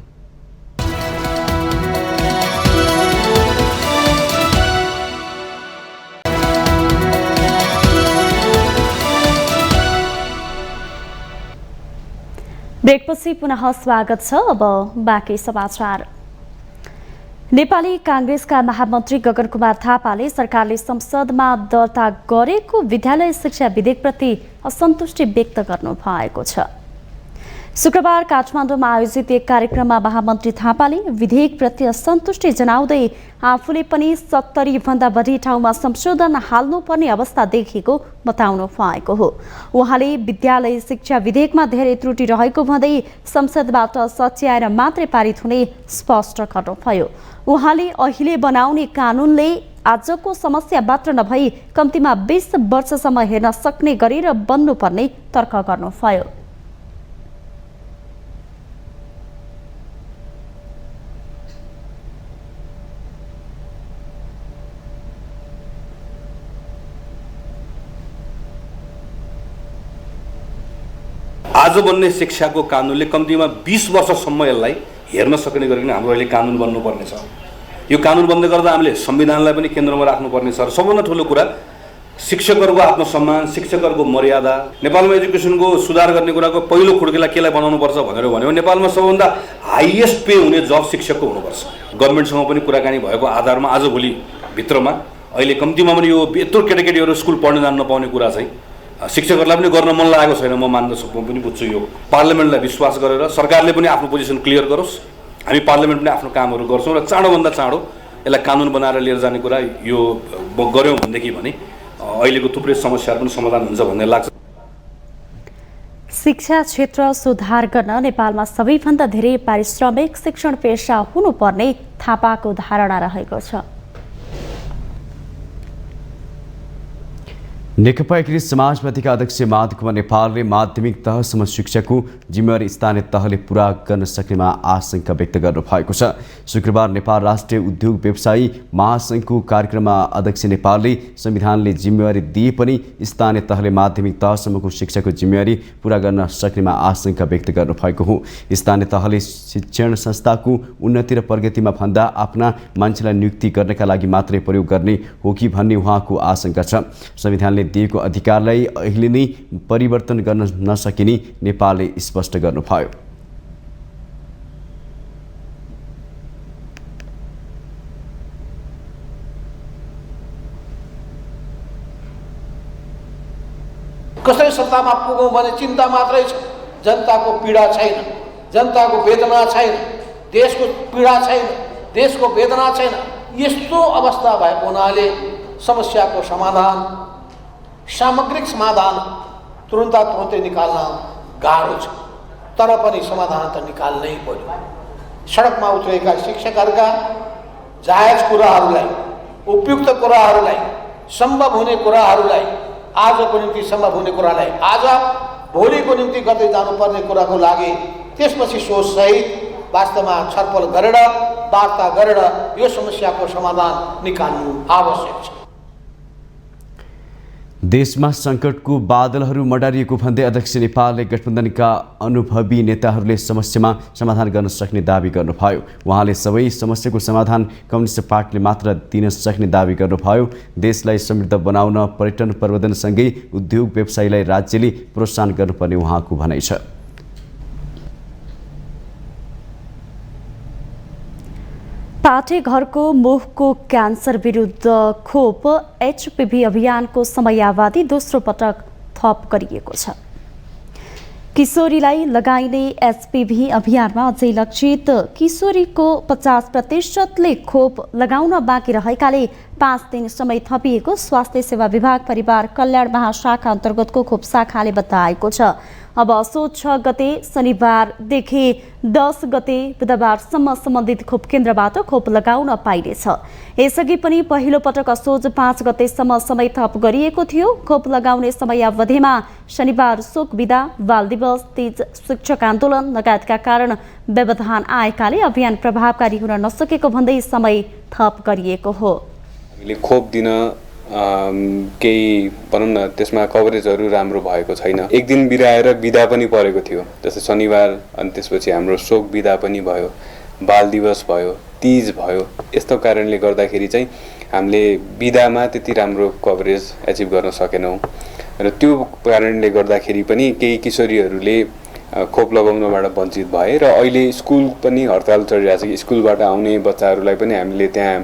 ब्रेकपछि पुनः स्वागत छ। अब बाँकी समाचार। नेपाली कांग्रेसका महामन्त्री गगन कुमार थापाले सरकारले संसदमा दर्ता गरेको विद्यालय शिक्षा विधेयकप्रति असन्तुष्टि व्यक्त गर्नु भएको छ। शुक्रबार काठमाडौँमा आयोजित एक कार्यक्रममा महामन्त्री थापाले विधेयकप्रति असन्तुष्टि जनाउँदै आफूले पनि 70 भन्दा बढी ठाउँमा संशोधन हाल्नुपर्ने अवस्था देखेको बताउनु भएको हो। उहाँले विद्यालय शिक्षा विधेयकमा धेरै त्रुटि रहेको भन्दै संसदबाट सच्याएर मात्रै पारित हुने स्पष्ट गर्नुभयो। उहाँले अहिले बनाउने कानूनले आजको समस्या मात्र नभई कम्तीमा 20 वर्षसम्म हेर्न सक्ने गरेर बन्नुपर्ने तर्क गर्नुभयो। आज बन्ने शिक्षाको कानुनले कम्तीमा 20 वर्षसम्म यसलाई हेर्न सक्ने गरिकन हाम्रो अहिले कानुन बन्नुपर्ने छ। यो कानुन बन्दै गर्दा हामीले संविधानलाई पनि केन्द्रमा राख्नुपर्ने छ। सबभन्दा ठुलो कुरा शिक्षकहरूको आत्मसम्मान, शिक्षकहरूको मर्यादा। नेपालमा एजुकेसनको सुधार गर्ने कुराको पहिलो खुड्किला केलाई बनाउनुपर्छ भनेर भन्यो नेपालमा सबभन्दा हाइएस्ट पे हुने जब शिक्षकको हुनुपर्छ। गभर्नमेन्टसँग पनि कुराकानी भएको आधारमा आजभोलि भित्रमा अहिले कम्तीमा पनि यो यत्रो केटाकेटीहरू स्कुल पढ्न जान नपाउने कुरा चाहिँ शिक्षकहरूलाई पनि गर्न मन लागेको छैन। म मान्दछु, म पनि बुझ्छु। यो पार्लियामेन्टलाई विश्वास गरेर सरकारले पनि आफ्नो पोजिसन क्लियर गरोस्, हामी पार्लियामेन्ट पनि आफ्नो कामहरू गर्छौँ र चाँडोभन्दा चाँडो यसलाई कानुन बनाएर लिएर जाने कुरा यो गऱ्यौँ भनेदेखि भने अहिलेको थुप्रै समस्याहरू पनि समाधान हुन्छ भन्ने लाग्छ। शिक्षा क्षेत्र सुधार गर्न नेपालमा सबैभन्दा धेरै पारिश्रमिक शिक्षण पेशा हुनुपर्ने थापाको धारणा रहेको छ। नेकपा एकीकृत समाजवादीका अध्यक्ष माधव कुमार नेपालले माध्यमिक तहसम्म शिक्षाको जिम्मेवारी स्थानीय तहले पूरा गर्न सक्नेमा आशंका व्यक्त गर्नुभएको छ। शुक्रबार नेपाल राष्ट्रिय उद्योग व्यवसायी महासङ्घको कार्यक्रममा अध्यक्ष नेपालले संविधानले जिम्मेवारी दिए पनि स्थानीय तहले माध्यमिक तहसम्मको शिक्षाको जिम्मेवारी पूरा गर्न सक्नेमा आशंका व्यक्त गर्नुभएको हो। स्थानीय तहले शिक्षण संस्थाको उन्नति र प्रगतिमा भन्दा आफ्ना मान्छेलाई नियुक्ति गर्नका लागि मात्रै प्रयोग गर्ने हो कि भन्ने उहाँको आशंका छ। संविधानले दिएको अधिकारलाई अहिले नै परिवर्तन गर्न नसकिने नेपालले स्पष्ट गर्नुभयो। कसरी सत्तामा पुगौँ भने चिन्ता मात्रै छ, जनताको पीडा छैन, जनताको वेदना छैन, देशको पीडा छैन, देशको वेदना छैन। यस्तो अवस्था भएको हुनाले समस्याको समाधान, सामग्रिक समाधान तुरुन्तै निकाल्न गाह्रो छ। तर पनि समाधान त निकाल्नै पर्यो। सडकमा उत्रेका शिक्षकहरूका जायज कुराहरूलाई, उपयुक्त कुराहरूलाई, सम्भव हुने कुराहरूलाई, आजको निम्ति सम्भव हुने कुरालाई आज भोलिको निम्ति गर्दै जानुपर्ने कुराको लागि त्यसपछि सोचसहित वास्तवमा छलफल गरेर वार्ता गरेर यो समस्याको समाधान निकाल्नु आवश्यक छ। देशमा सङ्कटको बादलहरू मडारिएको भन्दै अध्यक्ष नेपालले गठबन्धनका अनुभवी नेताहरूले समस्यामा समाधान गर्न सक्ने दावी गर्नुभयो। उहाँले सबै समस्याको समाधान कम्युनिस्ट पार्टीले मात्र दिन सक्ने दावी गर्नुभयो। देशलाई समृद्ध बनाउन पर्यटन प्रवर्धनसँगै उद्योग व्यवसायीलाई राज्यले प्रोत्साहन गर्नुपर्ने उहाँको भनाइ छ। पाठेघरको मुखको क्यान्सर विरुद्ध खोप HPV अभियानको समयावधि दोस्रो पटक थप गरिएको छ। किशोरीलाई लगाइने HPV अभियानमा अझै लक्षित किशोरीको 50%ले खोप लगाउन बाँकी रहेकाले 5 दिन समय थपिएको स्वास्थ्य सेवा विभाग परिवार कल्याण महाशाखा अन्तर्गतको खोप शाखाले बताएको छ। अब असोज 6 गते शनिबारदेखि 10 गते बुधबारसम्म सम्बन्धित खोप केन्द्रबाट खोप लगाउन पाइनेछ। यसअघि पनि पहिलो पटक असोज 5 गतेसम्म समय थप गरिएको थियो। खोप लगाउने समयावधिमा शनिबार शोक बिदा, बाल दिवस, तीज, शिक्षक आन्दोलन लगायतका कारण व्यवधान आएकाले अभियान प्रभावकारी हुन नसकेको भन्दै समय थप गरिएको हो। हामीले खोप दिन केही भनौँ न त्यसमा कभरेजहरू राम्रो भएको छैन। एक दिन बिराएर बिदा पनि परेको थियो, जस्तै शनिबार, अनि त्यसपछि हाम्रो शोक बिदा पनि भयो, बाल दिवस भयो, तीज भयो। यस्तो कारणले गर्दाखेरि चाहिँ हामीले बिदामा त्यति राम्रो कभरेज एचिभ गर्न सकेनौँ र त्यो कारणले गर्दाखेरि पनि केही किशोरीहरूले खोप लगाउनबाट वञ्चित भए र अहिले स्कुल पनि हडताल चलिरहेको छ कि स्कुलबाट आउने बच्चाहरूलाई पनि हामीले त्यहाँ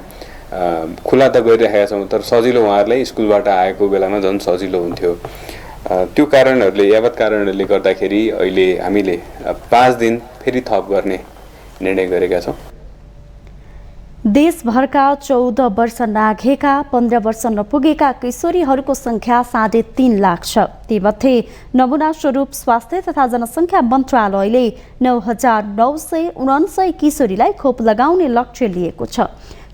खुला त गरिरहेका छौँ, तर सजिलो उहाँहरूलाई स्कुलबाट आएको बेलामा झन् सजिलो हुन्थ्यो। त्यो कारणहरूले यावत कारणहरूले गर्दाखेरि अहिले हामीले 5 दिन फेरि थप गर्ने निर्णय गरेका छौँ। देशभरका 14 वर्ष नाघेका 15 वर्ष नपुगेका किशोरीहरूको संख्या 3.5 लाख छ। तीमध्ये नमूना स्वरूप स्वास्थ्य तथा जनसङ्ख्या मन्त्रालयले 9,979 किशोरीलाई खोप लगाउने लक्ष्य लिएको छ।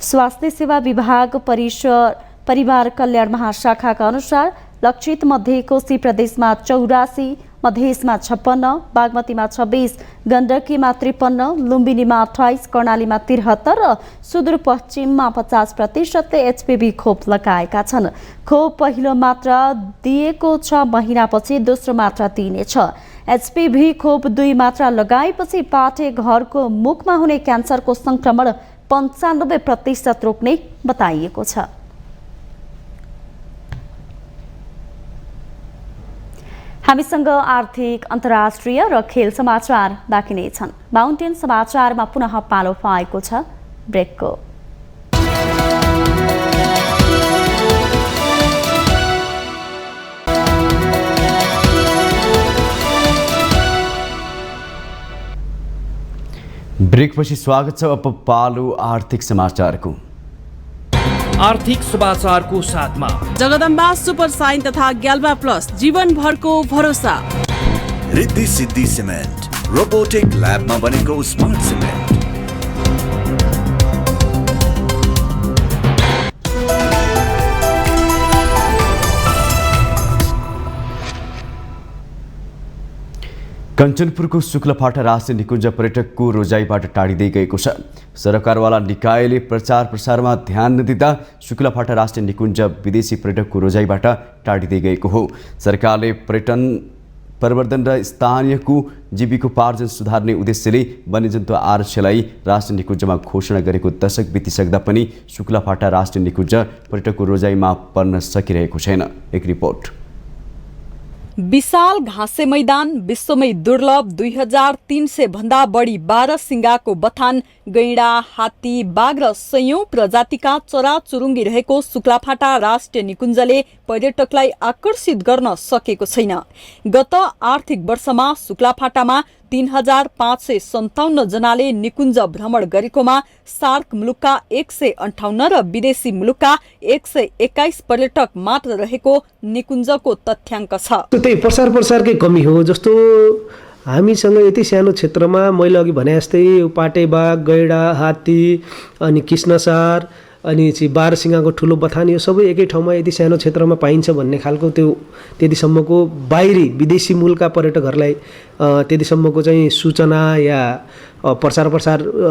स्वास्थ्य सेवा विभाग परिवार कल्याण महाशाखाका अनुसार लक्षित मध्ये कोशी प्रदेशमा 84, मधेसमा 56, बागमतीमा 26, गण्डकीमा 53, लुम्बिनीमा 28, कर्णालीमा 73 र सुदूरपश्चिममा 50% HPV खोप लगाएका छन्। खोप पहिलो मात्रा दिएको 6 महिनापछि दोस्रो मात्रा दिइनेछ। HPV खोप 2 मात्रा लगाएपछि पाठे घरको मुखमा हुने क्यान्सरको संक्रमण 95% रोक्ने बताइएको छ। हामीसँग आर्थिक, अन्तर्राष्ट्रिय र खेल समाचार बाँकी नै छन्। माउन्टेन समाचारमा पुनः पालो पाएको छ ब्रेकको। ब्रेकपछि स्वागत छ। अब पालो आर्थिक समाचारको। आर्थिक समाचारको साथमा जगदम्बा सुपर साइन तथा ग्याल्बा प्लस जीवनभरको भरोसा। रिद्धि सिद्धि सिमेन्ट रोबोटिक ल्याबमा बनेको स्मार्ट सिमेन्ट। कञ्चनपुरको शुक्लफाटा राष्ट्रिय निकुञ्ज पर्यटकको रोजाइबाट टाढिँदै गएको छ। सरकारवाला निकायले प्रचार प्रसारमा ध्यान नदिँदा शुक्लफाटा राष्ट्रिय निकुञ्ज विदेशी पर्यटकको रोजाइबाट टाढिँदै गएको हो। सरकारले पर्यटन प्रवर्धन र स्थानीयको जीविकोपार्जन सुधार्ने उद्देश्यले वन्यजन्तु आरक्षलाई राष्ट्रिय निकुञ्जमा घोषणा गरेको दशक बितिसक्दा पनि शुक्लफाटा राष्ट्रिय निकुञ्ज पर्यटकको रोजाइमा पर्न सकिरहेको छैन। एक रिपोर्ट। विशाल घाँसे मैदान, विश्वमै दुर्लभ 2300 भन्दा बढी 12 सिंगाको बथान, गैंडा, हात्ती, बाघ र सयौं प्रजातिका चराचुरुङ्गी रहेको शुक्लाफाटा राष्ट्रिय निकुञ्जले पर्यटकलाई आकर्षित गर्न सकेको छैन। गत आर्थिक वर्षमा शुक्लाफाटामा 3557 जनाले निकुञ्ज भ्रमण गरेकोमा सार्क मुलुकका 158 र विदेशी मुलुकका 121 पर्यटक मात्र रहेको निकुञ्जको तथ्याङ्क छ। त्यही प्रसारकै कमी हो। जस्तो हामीसँग यति सानो क्षेत्रमा मैले अघि भने जस्तै पाटेबाघ, गैडा, हात्ती अनि कृष्णसार अनि चाहिँ 12 सिंगाको ठुलो बथान यो सबै एकै ठाउँमा यति सानो क्षेत्रमा पाइन्छ भन्ने खालको त्यो त्यतिसम्मको बाहिरी विदेशी मूलका पर्यटकहरूलाई त्यतिसम्मको चाहिँ सूचना या प्रसार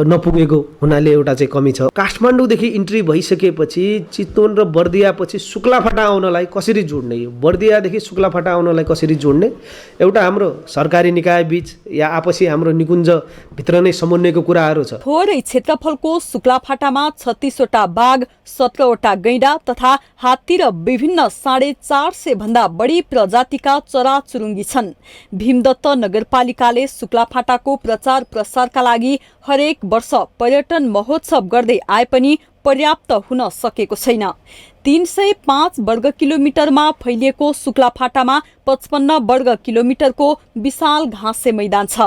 नपुगेको हुनाले एउटा चाहिँ कमी छ। काठमाडौँदेखि इन्ट्री भइसकेपछि चितवन र बर्दियापछि शुक्लाफाटा आउनलाई कसरी जोड्ने, बर्दियादेखि शुक्लाफाटा आउनलाई कसरी जोड्ने, एउटा हाम्रो सरकारी निकाय बीच या आपसी हाम्रो निकुञ्ज भित्र नै समन्वयको कुराहरू छ। थोरै क्षेत्रफलको शुक्लाफाटामा 36 वटा बाघ, 17 वटा गैंडा तथा हात्ती र विभिन्न 450 भन्दा बढी प्रजातिका चराचुरुङ्गी छन्। भीमदत्त नगरपालिकाले शुक्लाफाटाको प्रचार प्रसारका लागि हरेक वर्ष पर्यटन महोत्सव गर्दै आए पनि पर्याप्त हुन सकेको छैन। 305 वर्ग किलोमिटरमा फैलिएको शुक्लाफाटामा 55 वर्ग किलोमिटरको विशाल घाँसे मैदान छ।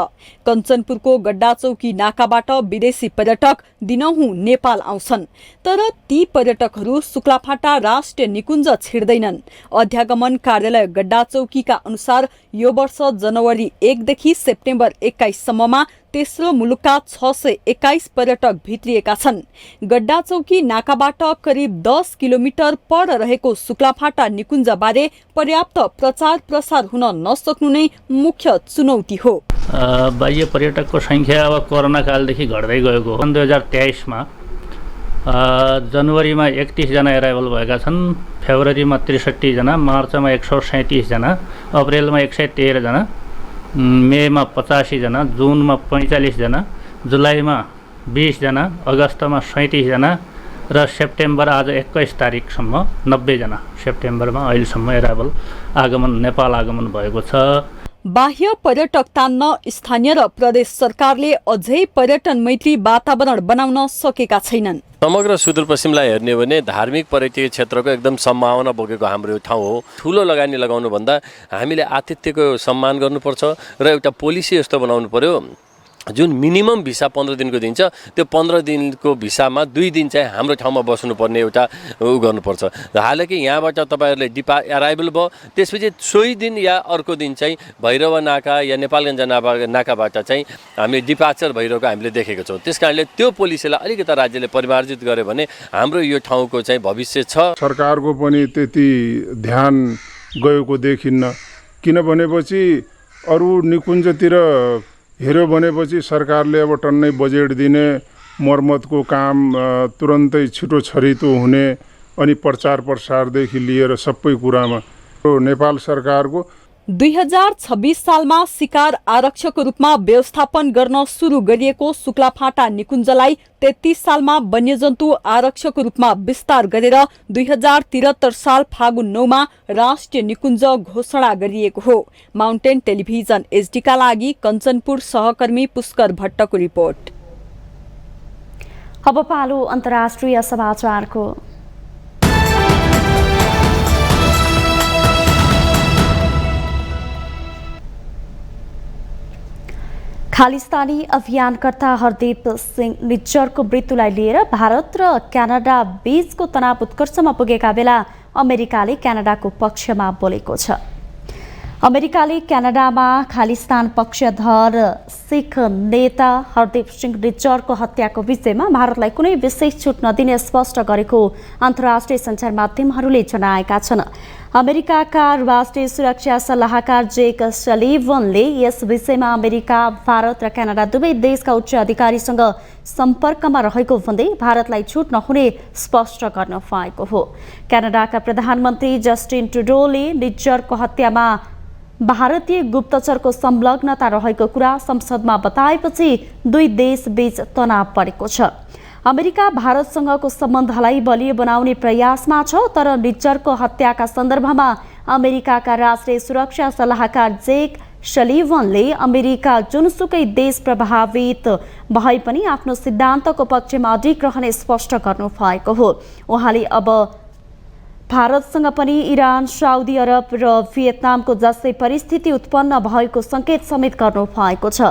कञ्चनपुरको गड्डाचौकी नाकाबाट विदेशी पर्यटक दिनहुँ नेपाल आउँछन्, तर ती पर्यटकहरू शुक्लाफाटा राष्ट्रिय निकुञ्ज छिर्दैनन्। अध्यागमन कार्यालय गड्डाचौकीका अनुसार यो वर्ष जनवरी 1 देखि सेप्टेम्बर 21 सम्ममा तेस्रो मुलुकका 621 पर्यटक भित्रिएका छन्। गड्डाचौकी नाकाबाट करिब 10 किलोमिटर पर रहेको शुक्लाफाटा निकुञ्जबारे पर्याप्त प्रचार प्रसार हुन नसक्नु नै मुख्य चुनौती हो। बाह्य पर्यटकको संख्या अब कोरोना कालदेखि घट्दै गएको हो। 2023मा जनवरीमा 31 जना एराइभल भएका छन्, फेब्रुअरीमा 63 जना, मार्चमा 137 जना, अप्रेलमा 113 जना, मेमा 85 जना, जुनमा 45 जना, जुलाईमा 20 जना, अगस्तमा 37 जना र सेप्टेम्बर आज 21 तारिकसम्म 90 जना सेप्टेम्बरमा अहिलेसम्म एराइभल नेपाल आगमन भएको छ। बाह्य पर्यटक तान्न स्थानीय र प्रदेश सरकारले अझै पर्यटन मैत्री वातावरण बनाउन सकेका छैनन्। समग्र सुदूरपश्चिमलाई हेर्ने हो भने धार्मिक पर्यटकीय क्षेत्रको एकदम सम्भावना बोकेको हाम्रो ठाउँ हो। ठुलो लगानी लगाउनुभन्दा हामीले आतिथ्यको सम्मान गर्नुपर्छ र एउटा पोलिसी यस्तो बनाउनु पर्यो जुन मिनिमम भिसा 15 दिनको दिन्छ, त्यो 15 दिनको भिसामा 2 दिन चाहिँ हाम्रो ठाउँमा बस्नुपर्ने एउटा गर्नुपर्छ। हालाकि यहाँबाट तपाईँहरूले अराइभल भयो, त्यसपछि सोही दिन या अर्को दिन चाहिँ भैरव नाका या नेपालगञ्ज नाकाबाट चाहिँ हामी डिपार्चर भइरहेको हामीले देखेको छौँ। त्यस कारणले त्यो पोलिसीलाई अलिकति राज्यले परिमार्जित गर्यो भने हाम्रो यो ठाउँको चाहिँ भविष्य छ। सरकारको पनि त्यति ध्यान गएको देखिन्न, किनभनेपछि अरू निकुञ्जतिर हेऱ्यो भनेपछि सरकारले अब टन्नै बजेट दिने, मर्मतको काम तुरन्तै छिटो छरितो हुने, अनि प्रचार प्रसारदेखि लिएर सबै कुरामा नेपाल सरकारको 2026 सालमा शिकार आरक्षकको रूपमा व्यवस्थापन गर्न सुरु गरिएको शुक्लाफाटा निकुञ्जलाई 33 सालमा वन्यजन्तु आरक्षकको रूपमा विस्तार गरेर 2073 साल फागुन 9 मा राष्ट्रिय निकुञ्ज घोषणा गरिएको हो। माउन्टेन टेलिभिजन एचडीका लागि कञ्चनपुर सहकर्मी पुष्कर भट्टको रिपोर्ट। अब पालो अन्तर्राष्ट्रिय समाचारको। खालिस्तानी अभियानकर्ता हरदीप सिंह निज्जरको मृत्युलाई लिएर भारत र क्यानाडा बीचको तनाव उत्कर्षमा पुगेका बेला अमेरिकाले क्यानाडाको पक्षमा बोलेको छ। अमेरिकाले क्यानाडामा खालिस्तान पक्षधर सिख नेता हरदीप सिंह निज्जरको हत्याको विषयमा भारतलाई कुनै विशेष छुट नदिने स्पष्ट गरेको अन्तर्राष्ट्रिय सञ्चार माध्यमहरूले जनाएका छन्। अमेरिकाका राष्ट्रिय सुरक्षा सल्लाहकार जेक सलिभनले यस विषयमा अमेरिका, भारत र क्यानाडा दुवै देशका उच्च अधिकारीसँग सम्पर्कमा रहेको भन्दै भारतलाई छुट नहुने स्पष्ट गर्न पाएको हो। क्यानाडाका प्रधानमन्त्री जस्टिन ट्रुडोले निज्जरको हत्यामा भारतीय गुप्तचरको संलग्नता रहेको कुरा संसदमा बताएपछि दुई देश बीच तनाव बढेको छ। अमेरिका भारतसँगको सम्बन्धलाई बलियो बनाउने प्रयासमा छ, तर निज्जरको हत्याका सन्दर्भमा अमेरिकाका राष्ट्रिय सुरक्षा सल्लाहकार जेक सलिभनले अमेरिका जुनसुकै देश प्रभावित भए पनि आफ्नो सिद्धान्तको पक्षमा अडिग रहने स्पष्ट गर्नु भएको हो। उहाँले अब भारतसँग पनि इरान, साउदी अरब र भियतनामको जस्तै परिस्थिति उत्पन्न भएको सङ्केत समेत गर्नु भएको छ।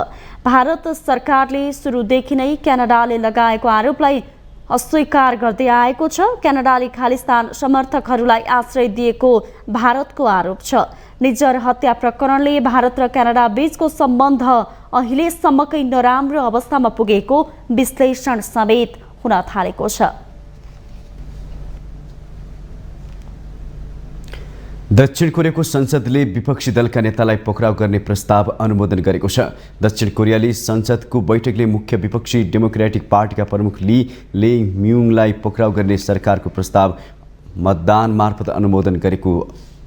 भारत सरकारले सुरुदेखि नै क्यानाडाले लगाएको आरोपलाई अस्वीकार गर्दै आएको छ। क्यानाडाले खालिस्तान समर्थकहरूलाई आश्रय दिएको भारतको आरोप छ। निज्जर हत्या प्रकरणले भारत र क्यानाडा बीचको सम्बन्ध अहिलेसम्मकै नराम्रो अवस्थामा पुगेको विश्लेषण समेत हुन थालेको छ। दक्षिण कोरियाको संसदले विपक्षी दलका नेतालाई पक्राउ गर्ने प्रस्ताव अनुमोदन गरेको छ। दक्षिण कोरियाली संसदको बैठकले मुख्य विपक्षी डेमोक्रेटिक पार्टीका प्रमुख ली म्युङलाई पक्राउ गर्ने सरकारको प्रस्ताव मतदान मार्फत अनुमोदन गरेको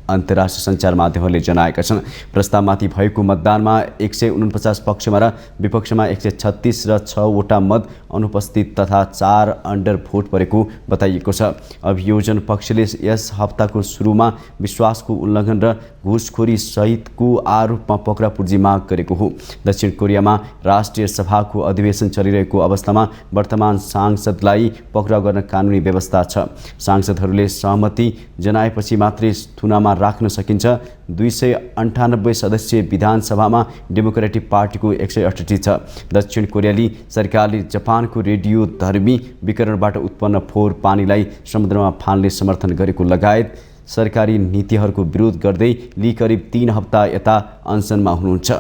अन्तर्राष्ट्रिय सञ्चार माध्यमहरूले जनाएका छन्। प्रस्तावमाथि भएको मतदानमा 149 पक्षमा र विपक्षमा 136 र 6 वटा मत अनुपस्थित तथा 4 अन्डर भोट परेको बताइएको छ। अभियोजन पक्षले यस हप्ताको सुरुमा विश्वासको उल्लङ्घन र घुसखोरी सहितको आरोपमा पक्राउ पूर्जी माग गरेको हो। दक्षिण कोरियामा राष्ट्रिय सभाको अधिवेशन चलिरहेको अवस्थामा वर्तमान सांसदलाई पक्राउ गर्न कानुनी व्यवस्था छ। सांसदहरूले सहमति जनाएपछि मात्रै थुनामा राख्न सकिन्छ। 298 सदस्यीय विधानसभामा डेमोक्रेटिक पार्टीको 168 छ। दक्षिण कोरियाली सरकारले जापानको रेडियो धर्मी विकिरणबाट उत्पन्न फोहोर पानीलाई समुद्रमा फाल्ने समर्थन गरेको लगायत सरकारी नीतिहरूको विरोध गर्दै ली करिब 3 हप्ता यता अनसनमा हुनुहुन्छ।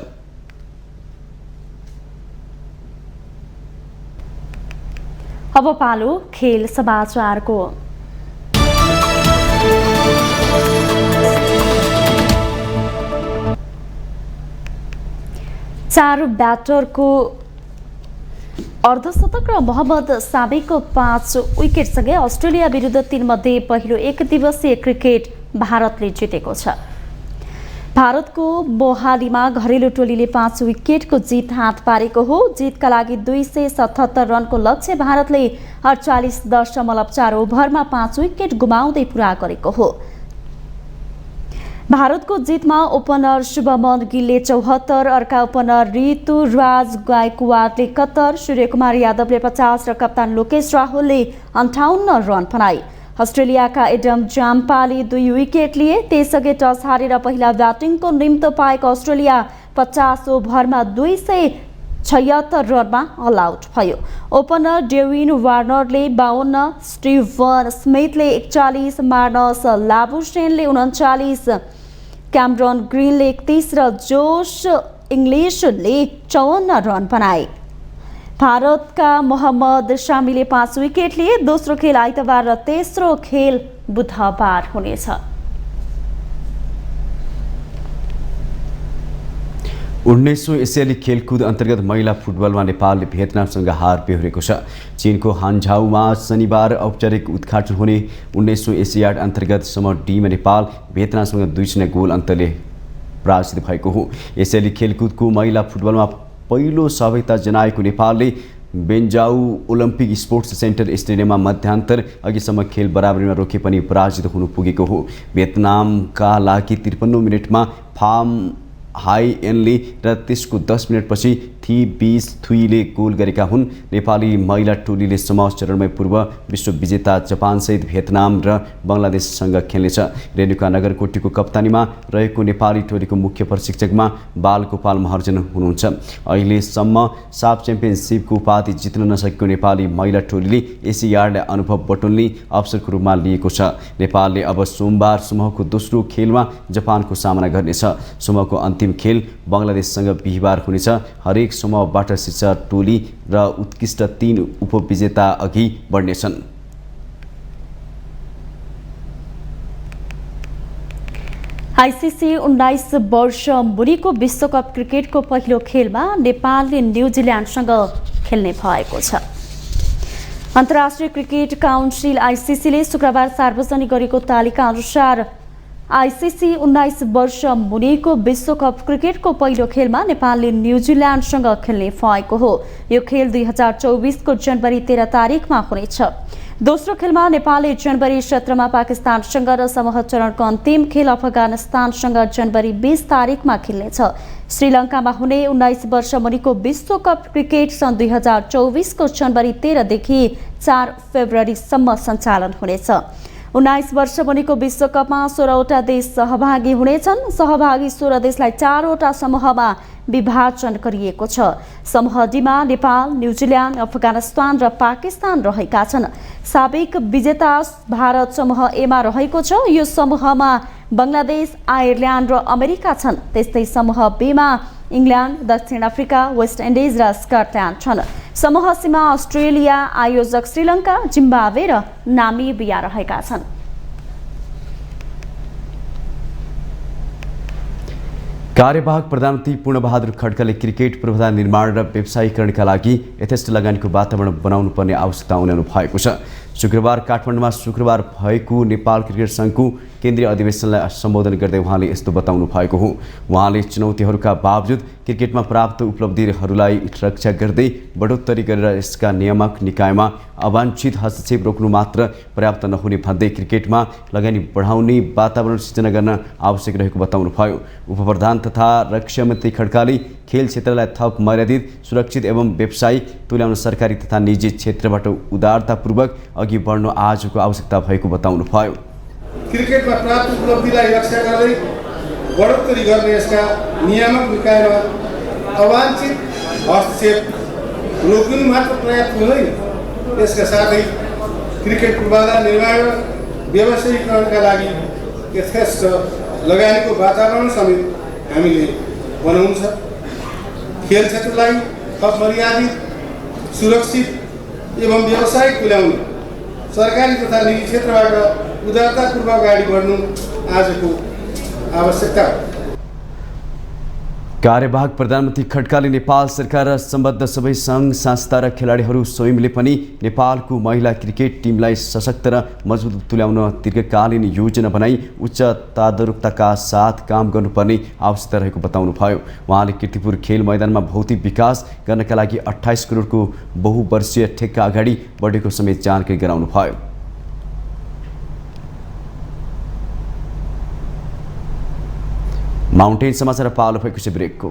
अब पालो खेल समाचारको। चार ब्याटरको अर्धशतक र मोहम्मद सामीको 5 विकेटसँगै अस्ट्रेलिया विरुद्ध 3 मध्ये पहिलो एकदिवसीय क्रिकेट भारतले जितेको छ। भारतको मोहालीमा घरेलु टोलीले 5 विकेटको जित हात पारेको हो। जितका लागि 277 रनको लक्ष्य भारतले 48.4 ओभरमा 5 विकेट गुमाउँदै पूरा गरेको हो। भारतको जितमा ओपनर शुभमन गिलले 74, अर्का ओपनर ऋतुराज गायकवाडले 71, सूर्यकुमार यादवले 50 र कप्तान लोकेश राहुलले 58 रन बनाए। अस्ट्रेलियाका एडम जाम्पाले 2 विकेट लिए। त्यसअघि टस हारेर पहिला ब्याटिङको निम्तो पाएको अस्ट्रेलिया 50 ओभरमा 276 रनमा अल आउट भयो। Opener Devine वार्नरले 52, Steven स्मिथले 41, Marnus लाबुशेनले 39, Cameron ग्रिनले 31 र जोश इङ्ग्लिसले 54 रन बनाए। भारतका मोहम्मद शामीले 5 विकेट लिए। दोस्रो खेल आइतबार र तेस्रो खेल बुधबार हुनेछ। 19औं एसियाली खेलकुद अन्तर्गत महिला फुटबलमा नेपालले भियतनामसँग हार बेहोरेको छ। चीनको हान्झाउमा शनिबार औपचारिक उद्घाटन हुने 19औं एसियाड अन्तर्गत समूह डीमा नेपाल भियतनामसँग 2-0 गोल अन्तरले पराजित भएको हो। एसियाली खेलकुदको महिला फुटबलमा पहिलो सफलता जनाएको नेपालले बेन्जाउ ओलम्पिक स्पोर्ट्स सेन्टर स्टेडियममा मध्यान्तर अघिसम्म खेल बराबरीमा रोके पनि पराजित हुनु पुगेको हो। भियतनामका लागि 53 मिनेटमा फार्म हाई एनले र त्यसको 10 मिनटपछि थी थुईले गोल गरेका हुन्। नेपाली महिला टोलीले समूह चरणमै पूर्व विश्व विजेता जापानसहित भियतनाम र बङ्गलादेशसँग खेल्नेछ। रेणुका नगरकोटीको कप्तानीमा रहेको नेपाली टोलीको मुख्य प्रशिक्षकमा बालगोपाल महर्जन हुनुहुन्छ। अहिलेसम्म साफ च्याम्पियनसिपको उपाधि जित्न नसकेको नेपाली महिला टोलीले एसियाडलाई अनुभव बटुल्ने अवसरको रूपमा लिएको छ। नेपालले अब सोमबार समूहको दोस्रो खेलमा जापानको सामना गर्नेछ। समूहको अन्तिम खेल बङ्गलादेशसँग बिहिबार हुनेछ। हरेक समूहबाट शीर्ष टोली र उत्कृष्ट 3 उपविजेता अघि बढ्नेछन्। आइसिसी 19 वर्ष मुनिको विश्वकप क्रिकेटको पहिलो खेलमा नेपालले न्युजिल्यान्डसँग खेल्ने भएको छ। अन्तर्राष्ट्रिय क्रिकेट काउन्सिल आइसिसीले शुक्रबार सार्वजनिक गरेको तालिका अनुसार आइसिसी 19 वर्ष मुनिको विश्वकप क्रिकेटको पहिलो खेलमा नेपालले न्युजिल्यान्डसँग खेल्ने भएको हो। यो खेल 2024 को जनवरी 13 तारिकमा हुनेछ। दोस्रो खेलमा नेपालले जनवरी 17 पाकिस्तानसँग र समूह चरणको अन्तिम खेल अफगानिस्तानसँग जनवरी 20 तारिकमा खेल्नेछ। श्रीलङ्कामा हुने 19 वर्ष मुनिको विश्वकप क्रिकेट सन् 2024 को जनवरी 13 देखि 4 फेब्रुअरीसम्म सञ्चालन हुनेछ। 19 वर्ष मुनिको विश्वकपमा 16वटा देश सहभागी हुनेछन्। सहभागी 16 देशलाई 4वटा समूहमा विभाजन गरिएको छ। समूह डीमा नेपाल, न्युजिल्यान्ड, अफगानिस्तान र पाकिस्तान रहेका छन्। साबिक विजेता भारत समूह एमा रहेको छ। यो समूहमा बङ्गलादेश, आयरल्यान्ड र अमेरिका छन्। त्यस्तै समूह बीमा इङ्ल्यान्ड, दक्षिण अफ्रिका, वेस्ट इन्डिज र स्कटल्यान्ड छन्। समूह सीमा अस्ट्रेलिया, आयोजक श्रीलङ्का, जिम्बाब्वे र नामिबिया रहेका छन्। कार्यवाहक प्रधानमन्त्री पूर्णबहादुर खड्काले क्रिकेट पूर्वाधार निर्माण र व्यवसायीकरणका लागि यथेष्ट लगानीको वातावरण बनाउनु पर्ने आवश्यकता उनीहरू भएको छ। शुक्रबार काठमाडौँमा भएको नेपाल क्रिकेट सङ्घको केन्द्रीय अधिवेशनलाई सम्बोधन गर्दै उहाँले यस्तो बताउनु भएको हो। उहाँले चुनौतीहरूका बावजुद क्रिकेटमा प्राप्त उपलब्धिहरूलाई रक्षा गर्दै बढोत्तरी गरेर यसका नियामक निकायमा अवांछित हस्तक्षेप रोक्नु मात्र पर्याप्त नहुने भन्दै क्रिकेटमा लगानी बढाउने वातावरण सिर्जना गर्न आवश्यक रहेको बताउनु भयो। उपप्रधान तथा रक्षा मन्त्री खड्काले खेल क्षेत्रलाई थप मर्यादित, सुरक्षित एवं व्यावसायिक तुल्याउन सरकारी तथा निजी क्षेत्रबाट उदारतापूर्वक अघि बढ्नु आजको आवश्यकता भएको बताउनु भयो। क्रिकेटमा प्राप्त उपलब्धिलाई रक्षा गर्दै बढोत्तरी गर्ने यसका नियामक निकायमा अवांछित हस्तक्षेप रोक्नु मात्र पर्याप्त हुँदैन, यसका साथै क्रिकेट पूर्वाधार निर्माण र व्यवसायीकरणका लागि यथेष्ट लगानीको वातावरण समेत हामीले बनाउनु छ। खेल क्षेत्रलाई थप मर्यादित, सुरक्षित एवं व्यावसायिक तुल्याउन सरकारी तथा निजी क्षेत्रबाट उदारतापूर्वक अगाडि बढ्नु आजको आवश्यकता हो। कार्यवाहक प्रधानमन्त्री खड्काले नेपाल सरकार र सम्बद्ध सबै सङ्घ संस्था र खेलाडीहरू स्वयंले पनि नेपालको महिला क्रिकेट टिमलाई सशक्त र मजबुत तुल्याउन दीर्घकालीन योजना बनाई उच्च तदारुकताका साथ काम गर्नुपर्ने आवश्यकता रहेको बताउनु भयो। उहाँले कीर्तिपुर खेल मैदानमा भौतिक विकास गर्नका लागि 28 करोडको बहुवर्षीय ठेक्का अगाडि बढेको समेत जानकारी गराउनु भयो। माउन्टेन समाचार पालो भएको छ ब्रेकको।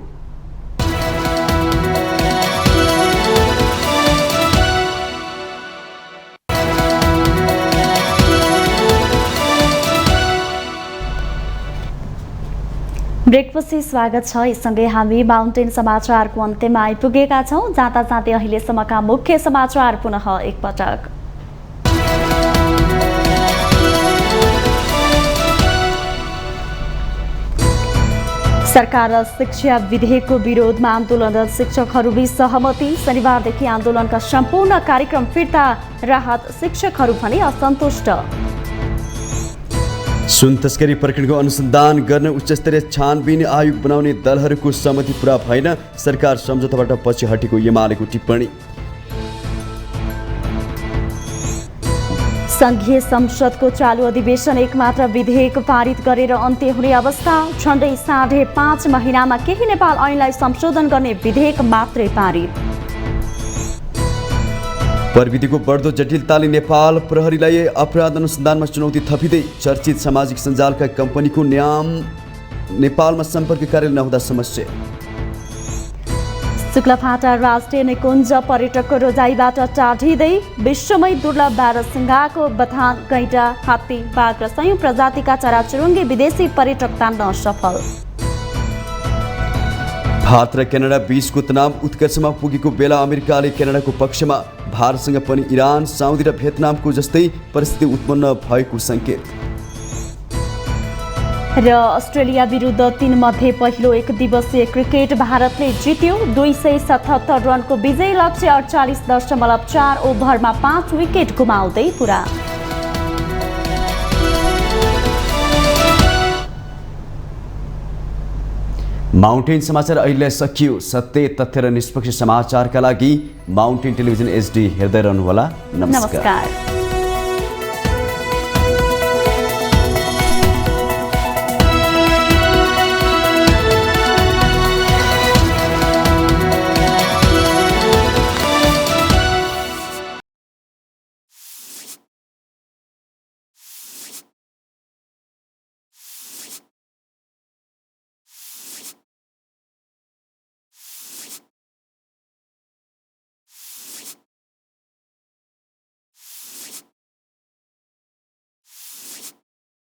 ब्रेकपछि स्वागत छ। यससँगै हामी माउन्टेन समाचारको अन्त्यमा आइपुगेका छौँ। जाँदा जाँदै अहिलेसम्मका मुख्य समाचार पुनः एकपटक। सरकार र शिक्षा विधेयकको विरोधमा आन्दोलनरत शिक्षकहरूबीच सहमति। शनिबारदेखि आन्दोलनका सम्पूर्ण कार्यक्रम फिर्ता। राहत शिक्षकहरू भने असन्तुष्ट। सुन तस्करी प्रकरणको अनुसन्धान गर्न उच्चस्तरीय छानबिन आयोग बनाउने दलहरूको सहमति पूरा भएन। सरकार सम्झौताबाट पछि हटेको एमालेको टिप्पणी। संघीय संसदको चालू अधिवेशन एकमात्र विधेयक पारित गरेर अन्त्य हुने अवस्था। झण्डै 5.5 महिनामा केही नेपाल ऐनलाई संशोधन गर्ने विधेयक मात्रै पारित। प्रविधिको बढ्दो जटिलताले नेपाल प्रहरीलाई अपराध अनुसन्धानमा चुनौती थपिँदै। चर्चित सामाजिक सञ्जालका कम्पनीको नाम नेपालमा सम्पर्क कार्यालय नहुँदा समस्या। शुक्लाफाटा राष्ट्रिय निकुञ्ज पर्यटकको रोजाइबाट टाढिँदै। विश्वमै दुर्लभ बारसिंघाको बथान, गैंडा, हात्ती, बाघ र सयौं प्रजातिका चराचुरुङ्गी विदेशी पर्यटक तान्न सफल। भारत र क्यानाडा बीचको तनाव उत्कर्षमा पुगेको बेला अमेरिकाले क्यानाडाको पक्षमा। भारतसँग पनि इरान, साउदी र भियतनामको जस्तै परिस्थिति उत्पन्न भएको सङ्केत। र अस्ट्रेलिया विरुद्ध 3 मध्ये पहिलो एकदिवसीय क्रिकेट भारतले जित्यो। 277 रनको विजयी लक्ष्य 48.4 ओभरमा 5 विकेट गुमाउँदै पुरा। माउन्टेन समाचार अहिले सकियो। सत्य, तथ्य र निष्पक्ष समाचारका लागि माउन्टेन टेलिभिजन HD हेर्दै रहनुहोला। नमस्कार।